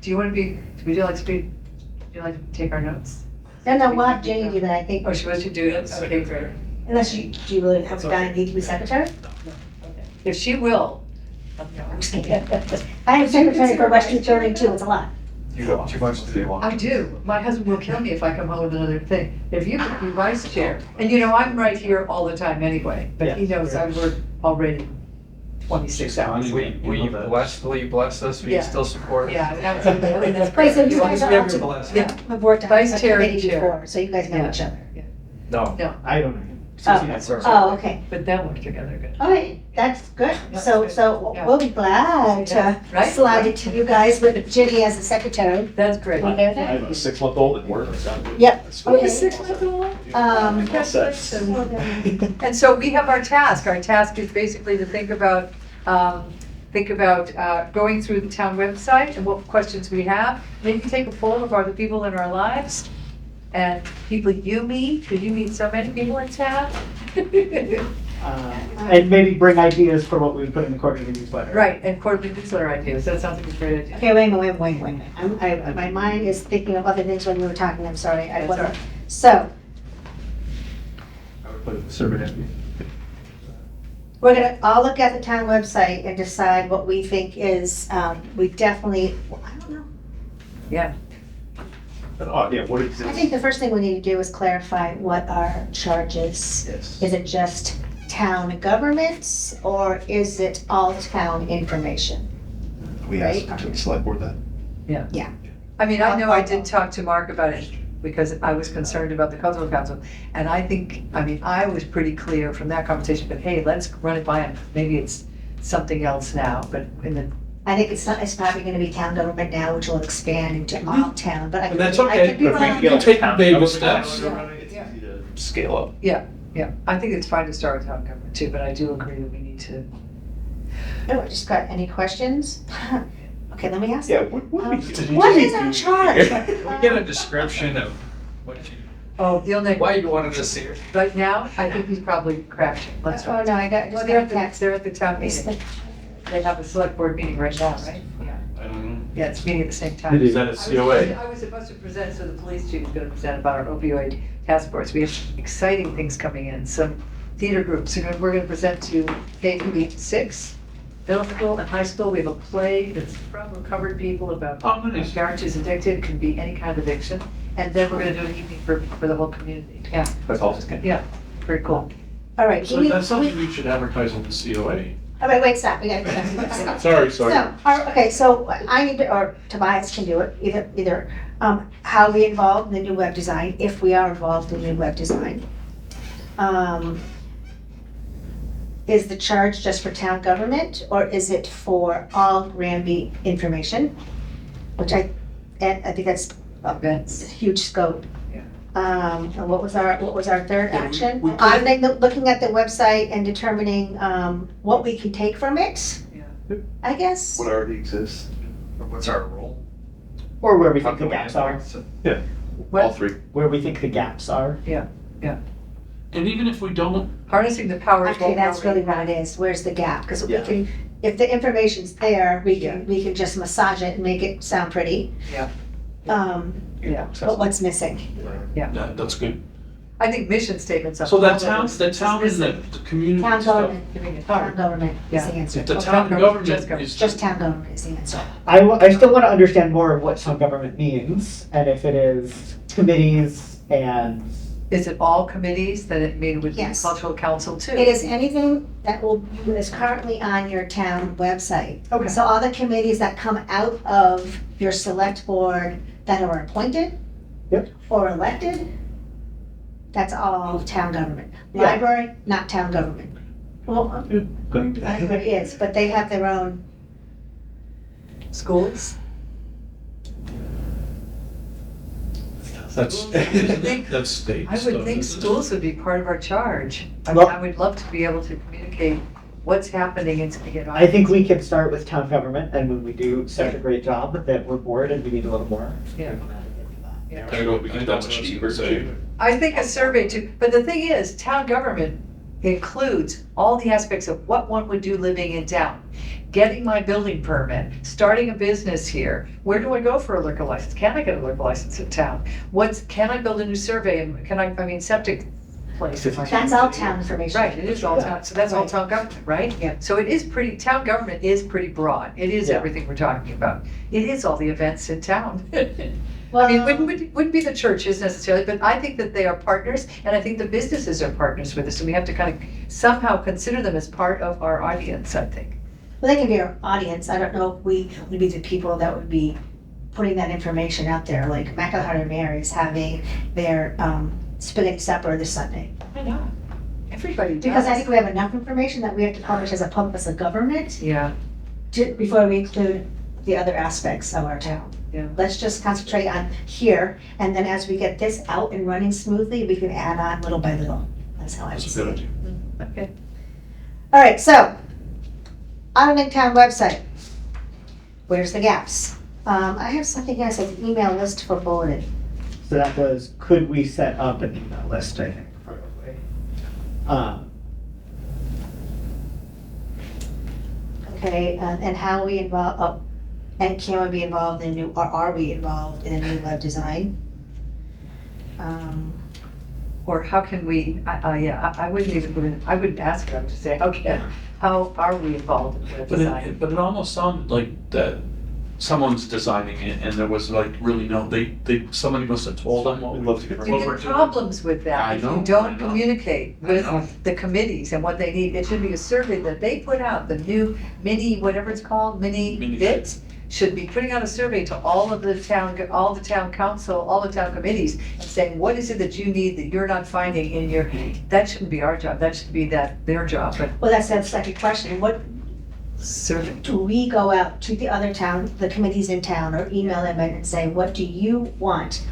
Do you want to be, would you like to be, would you like to take our notes? no, we'll have Ginny do that, I think. Oh, she wants you to do it? Okay, great. Unless do you really have a guy need to be secretary? If she will. I'm just kidding. I am secretary for Western Building too, it's a lot. You got too much to do. I do. My husband will kill me if I come home with another thing. If you could be vice chair, and you know, I'm right here all the time anyway, but he knows I work already 26 hours. Will you bless us? Will you Yeah. still support us? Yeah, absolutely. That's Wait, so great. you guys are We all have your two? blessing. Yeah. I've worked on Vice a chair and committee chair. before, so you guys know Yeah. each other. No. I don't know. Oh, okay. But they'll work together good. All right, that's good. Yeah, So, good. so Yeah. we'll be glad to Yeah. Right? slide it to you guys with Ginny as the secretary. That's great. Okay with I that? have a 6-month-old at work. Yep. Oh, you're Okay. 6 months old? Um, And so we have our task. Our task is basically to think about going through the town website and what questions we have. Maybe take a poll of the people in our lives and people you meet, because you meet so many people in town. And maybe bring ideas for what we put in the quarterly newsletter. Right, and quarterly newsletter ideas. That sounds like a great idea. Okay, wait a minute. My mind is thinking of other things when we were talking, I'm sorry. I That's wasn't. all right. So, I would put a survey in. we're gonna all look at the town website and decide what we think is, we definitely, I don't know. Yeah. But, yeah, what is I think the first thing we need to do is clarify what our charge is. Yes. Is it just town governments or is it all town information? We Right. asked the select board that. I mean, I know I did talk to Mark about it because I was concerned about the cultural council. And I was pretty clear from that conversation, but hey, let's run it by him. Maybe it's something else now, but I think it's probably gonna be town government now, which will expand into all town, but I And could that's be, I okay. could be But if we wrong. can get like Take town baby government steps. around it, it's easy to scale up. yeah, I think it's fine to start with town government too, but I do agree that we need to. Oh, I just got any questions? Okay, let me ask. Yeah, what Um, do What is our charge? Can we get a description of Oh, the only, why you wanted to see it? right now, I think he's probably crashing. Let's Oh, try. no, I got, Well, just they're got a text. at the town meeting. They have a select board meeting right now, right? Yeah. I don't know. Yeah, it's meeting at the same time. Is that a COA? I was supposed to present, so the police chief is gonna present about our opioid task force. We have exciting things coming in, some theater groups, we're gonna present to K-6, middle school and high school. We have a play that's from recovered people about Oh, nice. marriage is addicted, can be any kind of addiction. And then we're gonna do an evening for the whole community. Yeah, That's awesome. yeah, very cool. All right, So give me, that's something we should advertise on the COA. all right, wait, stop, we gotta stop. Sorry. So, okay, so I need to, or Tobias can do it, either, how we involved in the new web design, if we are involved in the new web design. Is the charge just for town government, or is it for all Granby information? Which I think that's a Events. huge scope. Yeah. And what was our third Yeah, action? we could- I'm then looking at the website and determining, what we can take from it, Yeah. I guess. What already exists? What's our role? Or where we How think can the we gaps are. impact? All three. Where we think the gaps are. And even if we don't, Harnessing the powers. Actually, that's really what it is, where's the gap? Because we Yeah. can, if the information's there, we can just massage it and make it sound pretty. Yeah. Yeah. But what's missing? that's good. I think mission statements. So that town and the community Town stuff. government, Giving it town hard. government is the Yeah. answer. If the Well, town town government government is. Just town government is the answer. I still want to understand more of what town government means, and if it is committees and Is it all committees that it would be Yes. cultural council too? It is anything that is currently on your town website. Okay. So all the committees that come out of your select board that are appointed. Yep. Or elected, that's all town government. Yeah. Library, not town government. Well, library is, but they have their own. Schools? That's, think- that's state I stuff. would think isn't it? schools would be part of our charge. I mean, Well- I would love to be able to communicate what's happening and, I think we can start with town government, and when we do such a great job that we're bored and we need a little more. Yeah. I know, we can do much cheaper too. I think a survey too, but the thing is, town government includes all the aspects of what one would do living in town. Getting my building permit, starting a business here, where do I go for a liquor license? Can I get a liquor license in town? Can I build a new survey and septic place. That's all town information. Right, it is all town, so that's all Right. town government, right? Yeah. So it is pretty, town government is pretty broad. It is Yeah. everything we're talking about. It is all the events in town. Well, I mean, wouldn't be the churches necessarily, but I think that they are partners, and I think the businesses are partners with us, and we have to kind of somehow consider them as part of our audience, I think. well, they can be our audience. I don't know if we would be the people that would be putting that information out there. Like McElharty Mary's having their spaghetti supper this Sunday. I know. Everybody does. Because I think we have enough information that we have to publish as a government Yeah, before we include the other aspects of our town. yeah. Let's just concentrate on here, and then as we get this out and running smoothly, we can add on little by little. That's how I would That's a see good it. idea. Okay. All right, so, Auditing Town website. Where's the gaps? I have something here that says email list for bulletin. So that was, could we set up an email list, I think, probably. Okay, and how we involve, and can we be involved in new, or are we involved in a new web design? Or how can we, I wouldn't even put in, I wouldn't ask them to say, how are we involved in web design? But it almost sounded like that someone's designing it and there was like really no, somebody must have told them what We'd love to hear You what get we're doing. problems with that I if know, you I don't know. communicate I know. with the committees and what they need. It should be a survey that they put out, the new mini, whatever it's called, mini Mini bits, should be putting out a survey to all the town council, all the town committees, and saying, what is it that you need that you're not finding in your, that shouldn't be our job, that should be their job, but Well, that's the second question. What, survey. do we go out to the other town, the committees in town, or email them and say, what do you want?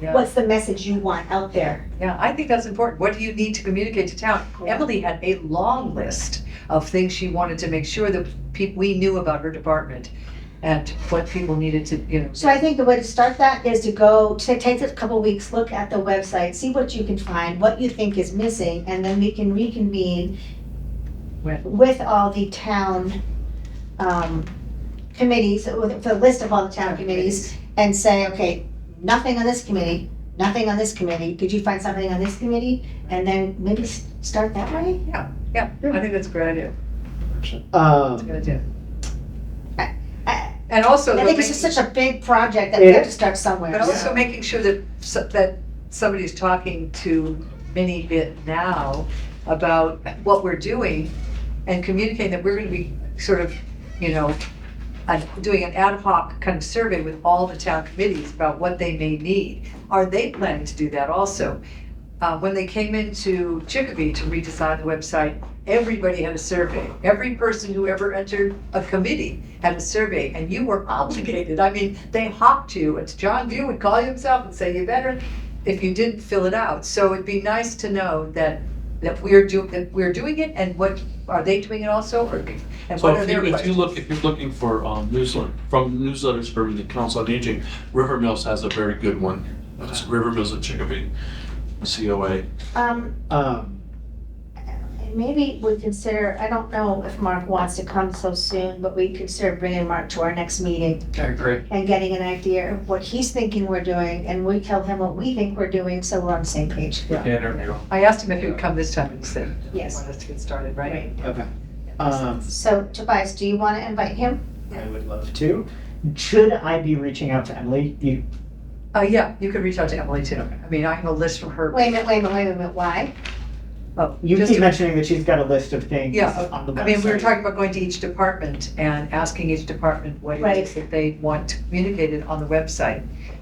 Yeah. What's the message you want out there? Yeah, I think that's important. What do you need to communicate to town? Yeah. Emily had a long list of things she wanted to make sure that we knew about her department and what people needed to, So I think the way to start that is to go, to take a couple weeks, look at the website, see what you can find, what you think is missing, and then we can reconvene with all the town committees, with the list of all the town committees, and say, okay, nothing on this committee, nothing on this committee, did you find something on this committee? And then maybe start that way? Yeah, I think that's a great idea. That's a Um, good idea. I And also, I think it's just such a big project that we have to start somewhere. but also making sure that that somebody's talking to Minibit now about what we're doing and communicating that we're going to be sort of, doing an ad hoc kind of survey with all the town committees about what they may need. Are they planning to do that also? When they came into Chicopee to redesign the website, everybody had a survey. Every person who ever entered a committee had a survey, and you were obligated. I mean, they hawked you. It's John View would call you himself and say, you better, if you didn't fill it out. So it'd be nice to know that we're doing it, and what, are they doing it also, and So what are if their you're questions? looking for newsletters from the Council on Aging, River Mills has a very good one. It's River Mills at Chicopee, COA. Maybe we consider, I don't know if Mark wants to come so soon, but we consider bringing Mark to our next meeting I agree. and getting an idea of what he's thinking we're doing, and we tell him what we think we're doing, so we're on the same page. We can interview. I asked him if he would come this time, and he said, Yes. want us to get started, right? okay. So Tobias, do you want to invite him? I would love to. Should I be reaching out to Emily? Yeah, you could reach out to Emily too. I mean, I have a list from her. Wait a minute, why? Oh, You just keep to- mentioning that she's got a list of things Yeah, on the website. I mean, we were talking about going to each department and asking each department what it Right. is that they want communicated on the website.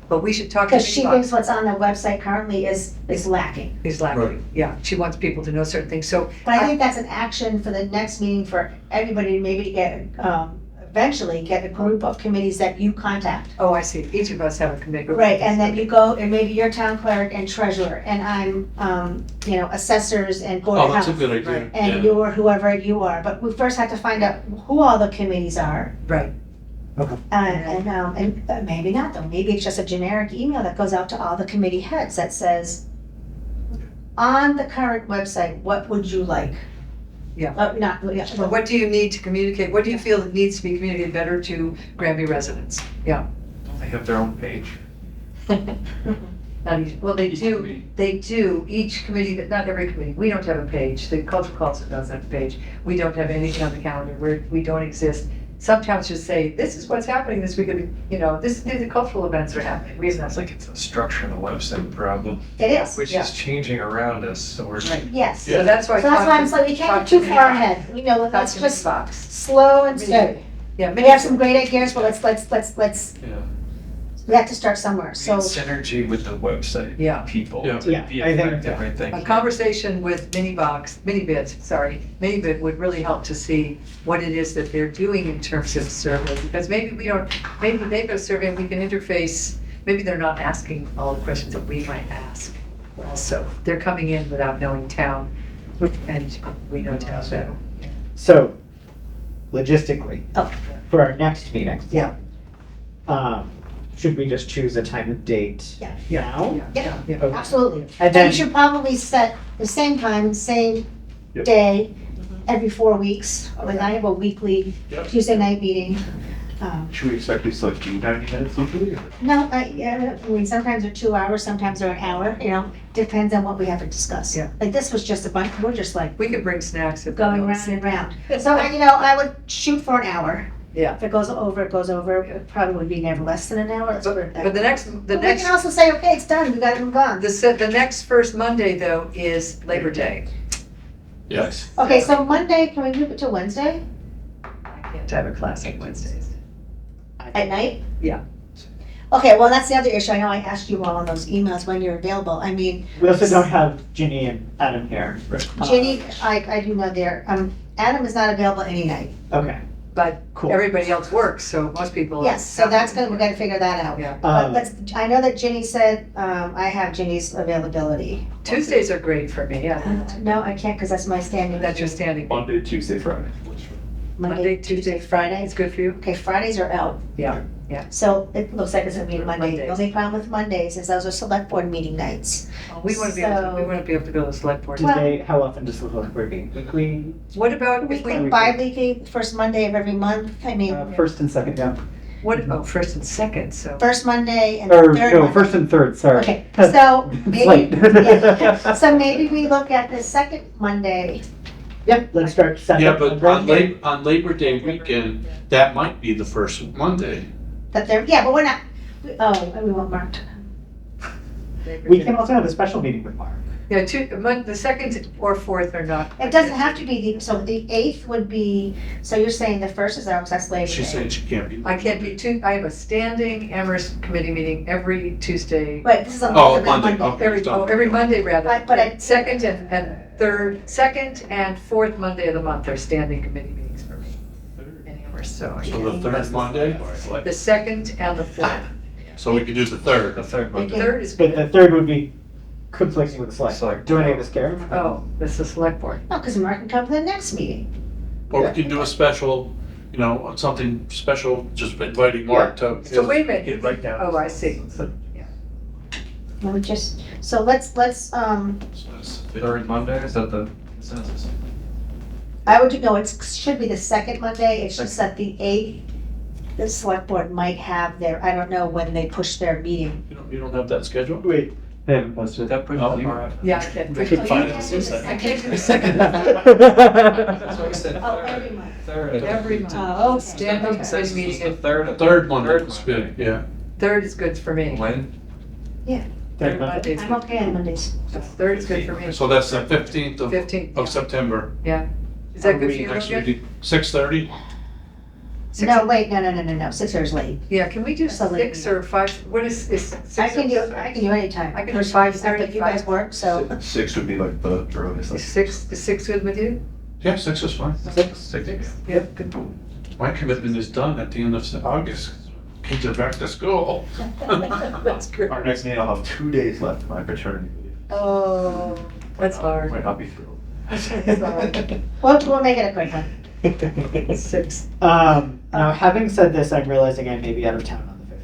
But we should talk to Because she Eva. thinks what's on the website currently is lacking. Is lacking. Right. Yeah, she wants people to know certain things. So But I think that's an action for the next meeting for everybody maybe to get, eventually get a group of committees that you contact. oh, I see. Each of us have a committee. Right, and then you go, and maybe you're town clerk and treasurer, and I'm, assessors and board Oh, of that's a health. good idea. Right. And Yeah. you're whoever you are, but we first have to find out who all the committees are. Right. And maybe not though, maybe it's just a generic email that goes out to all the committee heads that says, on the current website, what would you like? Yeah. Not, What do you need to communicate? What do you feel that needs to be communicated better to Granby residents? Yeah. They have their own page. Well, they do, each committee, but not every committee, we don't have a page, the cultural council doesn't have a page, we don't have anything on the calendar, we don't exist. Some towns just say, this is what's happening this week, these are the cultural events are happening, we have It's like it's a structure of the website problem, It is, which Yeah. is changing around us, so we're. Right. yes. So that's why. So that's why I'm saying, we can't get too far ahead, let's just Box. slow and steady. Yeah, We have some great ideas, but let's, Yeah. we have to start somewhere, So so. synergy with the website Yeah. people Yeah. to Yeah, be I think- effective, I think. a conversation with Minibid would really help to see what it is that they're doing in terms of survey, because maybe they've got a survey and we can interface, maybe they're not asking all the questions that we might ask. Also, they're coming in without knowing town, and we know town better. So, logistically, Oh. for our next meeting. Yeah. Should we just choose a time and date Yeah. now? Yeah. Okay. Absolutely. And And then, you should probably set the same time, same Yep. day, every 4 weeks. Like I have a weekly Yep. Tuesday night meeting. Should we expect these to like be 90 minutes usually? Or? No, I mean, sometimes they're 2 hours, sometimes they're an hour, depends on what we have to discuss. Yeah. Like this was just a bunch, we're just like We could bring snacks if. going round and round. So, I would shoot for an hour. Yeah. If it goes over, it goes over. It probably would be never less than an hour. Let's put it that But the way. next, But we can also say, okay, it's done, we gotta move on. the next first Monday though is Labor Day. Yes. Okay, so Monday, can we move it to Wednesday I can't have a class on Wednesdays. at night? Yeah. Okay, well, that's the other issue. I know I asked you all on those emails when you're available. I mean, we also don't have Ginny and Adam here. Ginny, I do know there, Adam is not available any night. Okay, But cool. everybody else works, so most people. Yes, so that's gonna, we gotta figure that out. Yeah. But I know that Ginny said, I have Ginny's availability. Tuesdays are great for me, yeah. No, I can't, because that's my standing. That's your standing. Monday, Tuesday, Friday. Monday, Tuesday, Friday. It's good for you? Okay, Fridays are out. Yeah. So it looks like it's gonna be Monday. The Mondays. only problem with Mondays is those are select board meeting nights. We want to be able to go to the select board. Do they, how often does the select board meet? Weekly, What about if Weekly, we, bi-weekly, first Monday of every month. I mean, first and second, yeah. first and second, so. first Monday and Or, third no, Monday. first and third, sorry. Okay, so It's maybe, late. yeah. So maybe we look at the second Monday. Yep, let's start second. Yeah, but Monday. on Labor Day weekend, that might be the first Monday. That they're, yeah, but we're not, we want Mark to. We can also have a special meeting with Mark. Yeah, the second or fourth are not. It doesn't have to be so the 8th would be, so you're saying the first is out, because that's Labor Day. She's saying she can't be. I can't be I have a standing Amherst committee meeting every Tuesday. Right, this is on Oh, Monday. Monday, okay. Every Monday rather. But Second and third, second and fourth Monday of the month are standing committee meetings for me in Amherst, so. So the third Monday, The second and the fourth. so we could do the third. The third The Monday. third is But the good. third would be conflicting with the select. Select. Do any of us care? Oh, that's the select board. No, because Mark can come to the next meeting. Or we can do a special, something special, just inviting Mark to. So wait a minute. Get right down. Oh, I see. Let me just, so let's, Third Monday, is that the consensus? I would, no, it should be the second Monday. It's just that the 8th, the select board might have their, I don't know when they push their meeting. You don't have that scheduled? Wait, they haven't posted Did that put Oh. you far out? Yeah, I can. We could find it. I can't do the second. That's why I said Oh, third. every month. Third. Every month. Oh, okay. Standing committee Consensus was meeting, the third. Third Monday is good, yeah. third is good for me. When? Third Monday. Monday's I'm good. okay on Mondays. Third is good for me. So that's the 15th 15th. of September. Is that good for you, Next Logan? meeting, 6:30? No, wait, no, 6 hours late. Yeah, can we do So late. 6 or 5? What is 6? I can do anytime. I can do First 5:30, but you guys work, so. 6 would be like the earliest. Like, Is 6 good with you? Yeah, 6 is fine. Six. Yep, good. My commitment is done at the end of August. Kids are back to school. That's great. our next meeting, I'll have 2 days left of my paternity leave. Oh, that's hard. Might not be thrilled. We'll make it a quick one. 6. Now, having said this, I'm realizing I may be out of town on the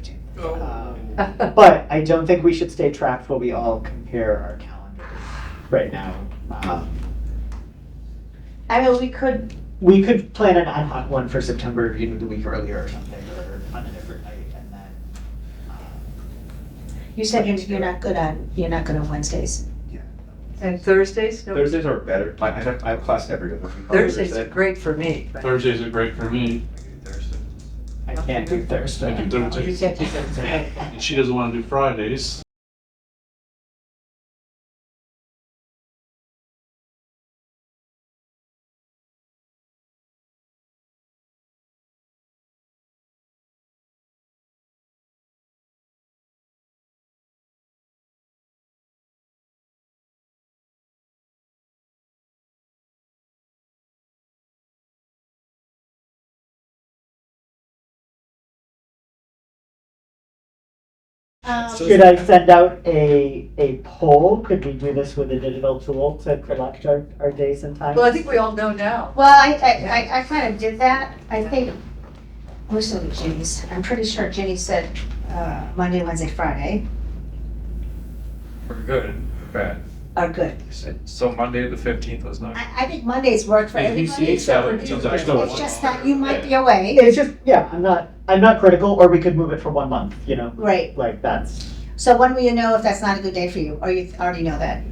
15th. But I don't think we should stay trapped while we all compare our calendars right now. I mean, We could plan an ad hoc one for September, the week earlier or something, or on a different night, and then. You said you're not good on Wednesdays. And Thursdays? No, Thursdays are better. I have class every other week. Thursdays are great for me. but- Thursdays are great for me. Thursday. I can't do I Thursday. can You Thursdays. can't do Thursday. And she doesn't want to do Fridays. Should I send out a poll? Could we do this with a digital tool to collect our days and times? Well, I think we all know now. Well, I kind of did that. I think, most of Ginny's, I'm pretty sure Ginny said Monday, Wednesday, Friday We're good, bad. are good. So Monday the 15th was not. I think Mondays work for Yeah, everybody. he's so got it. it's I still want just it. that you might be away. It's just, yeah, I'm not critical, or we could move it for 1 month, you know, Right. like that's, So when will you know if that's not a good day for you? Or you already know that?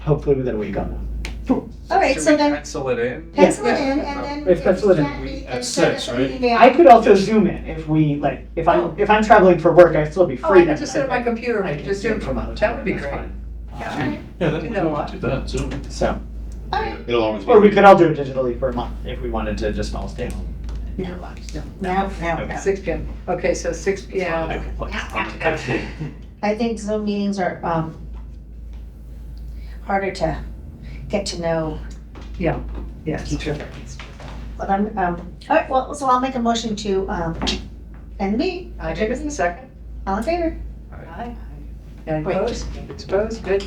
hopefully within a week on All right, Should so we then pencil it in? pencil it Yeah. in and then Let's if pencil it you in. can't meet, At then send 6, us an right? email. I could also zoom in if we, like, if I'm traveling for work, I'd still be Oh, free. I then. could just sit at my computer I and can just zoom do from out of That town, would be that's great. fine. Yeah. Yeah, then You we know can what? do that, Zoom. So, All right. It'll always be. or we could all do it digitally for a month if we wanted to just all stay home. No. Okay. 6 p.m. Okay, so 6 p.m. I think Zoom meetings are harder to get to know. Yeah, yes, true. But I'm, all right, well, so I'll make a motion to end the meeting. I take it in a second. All in favor? Aye. And Great. opposed? Exposed, good.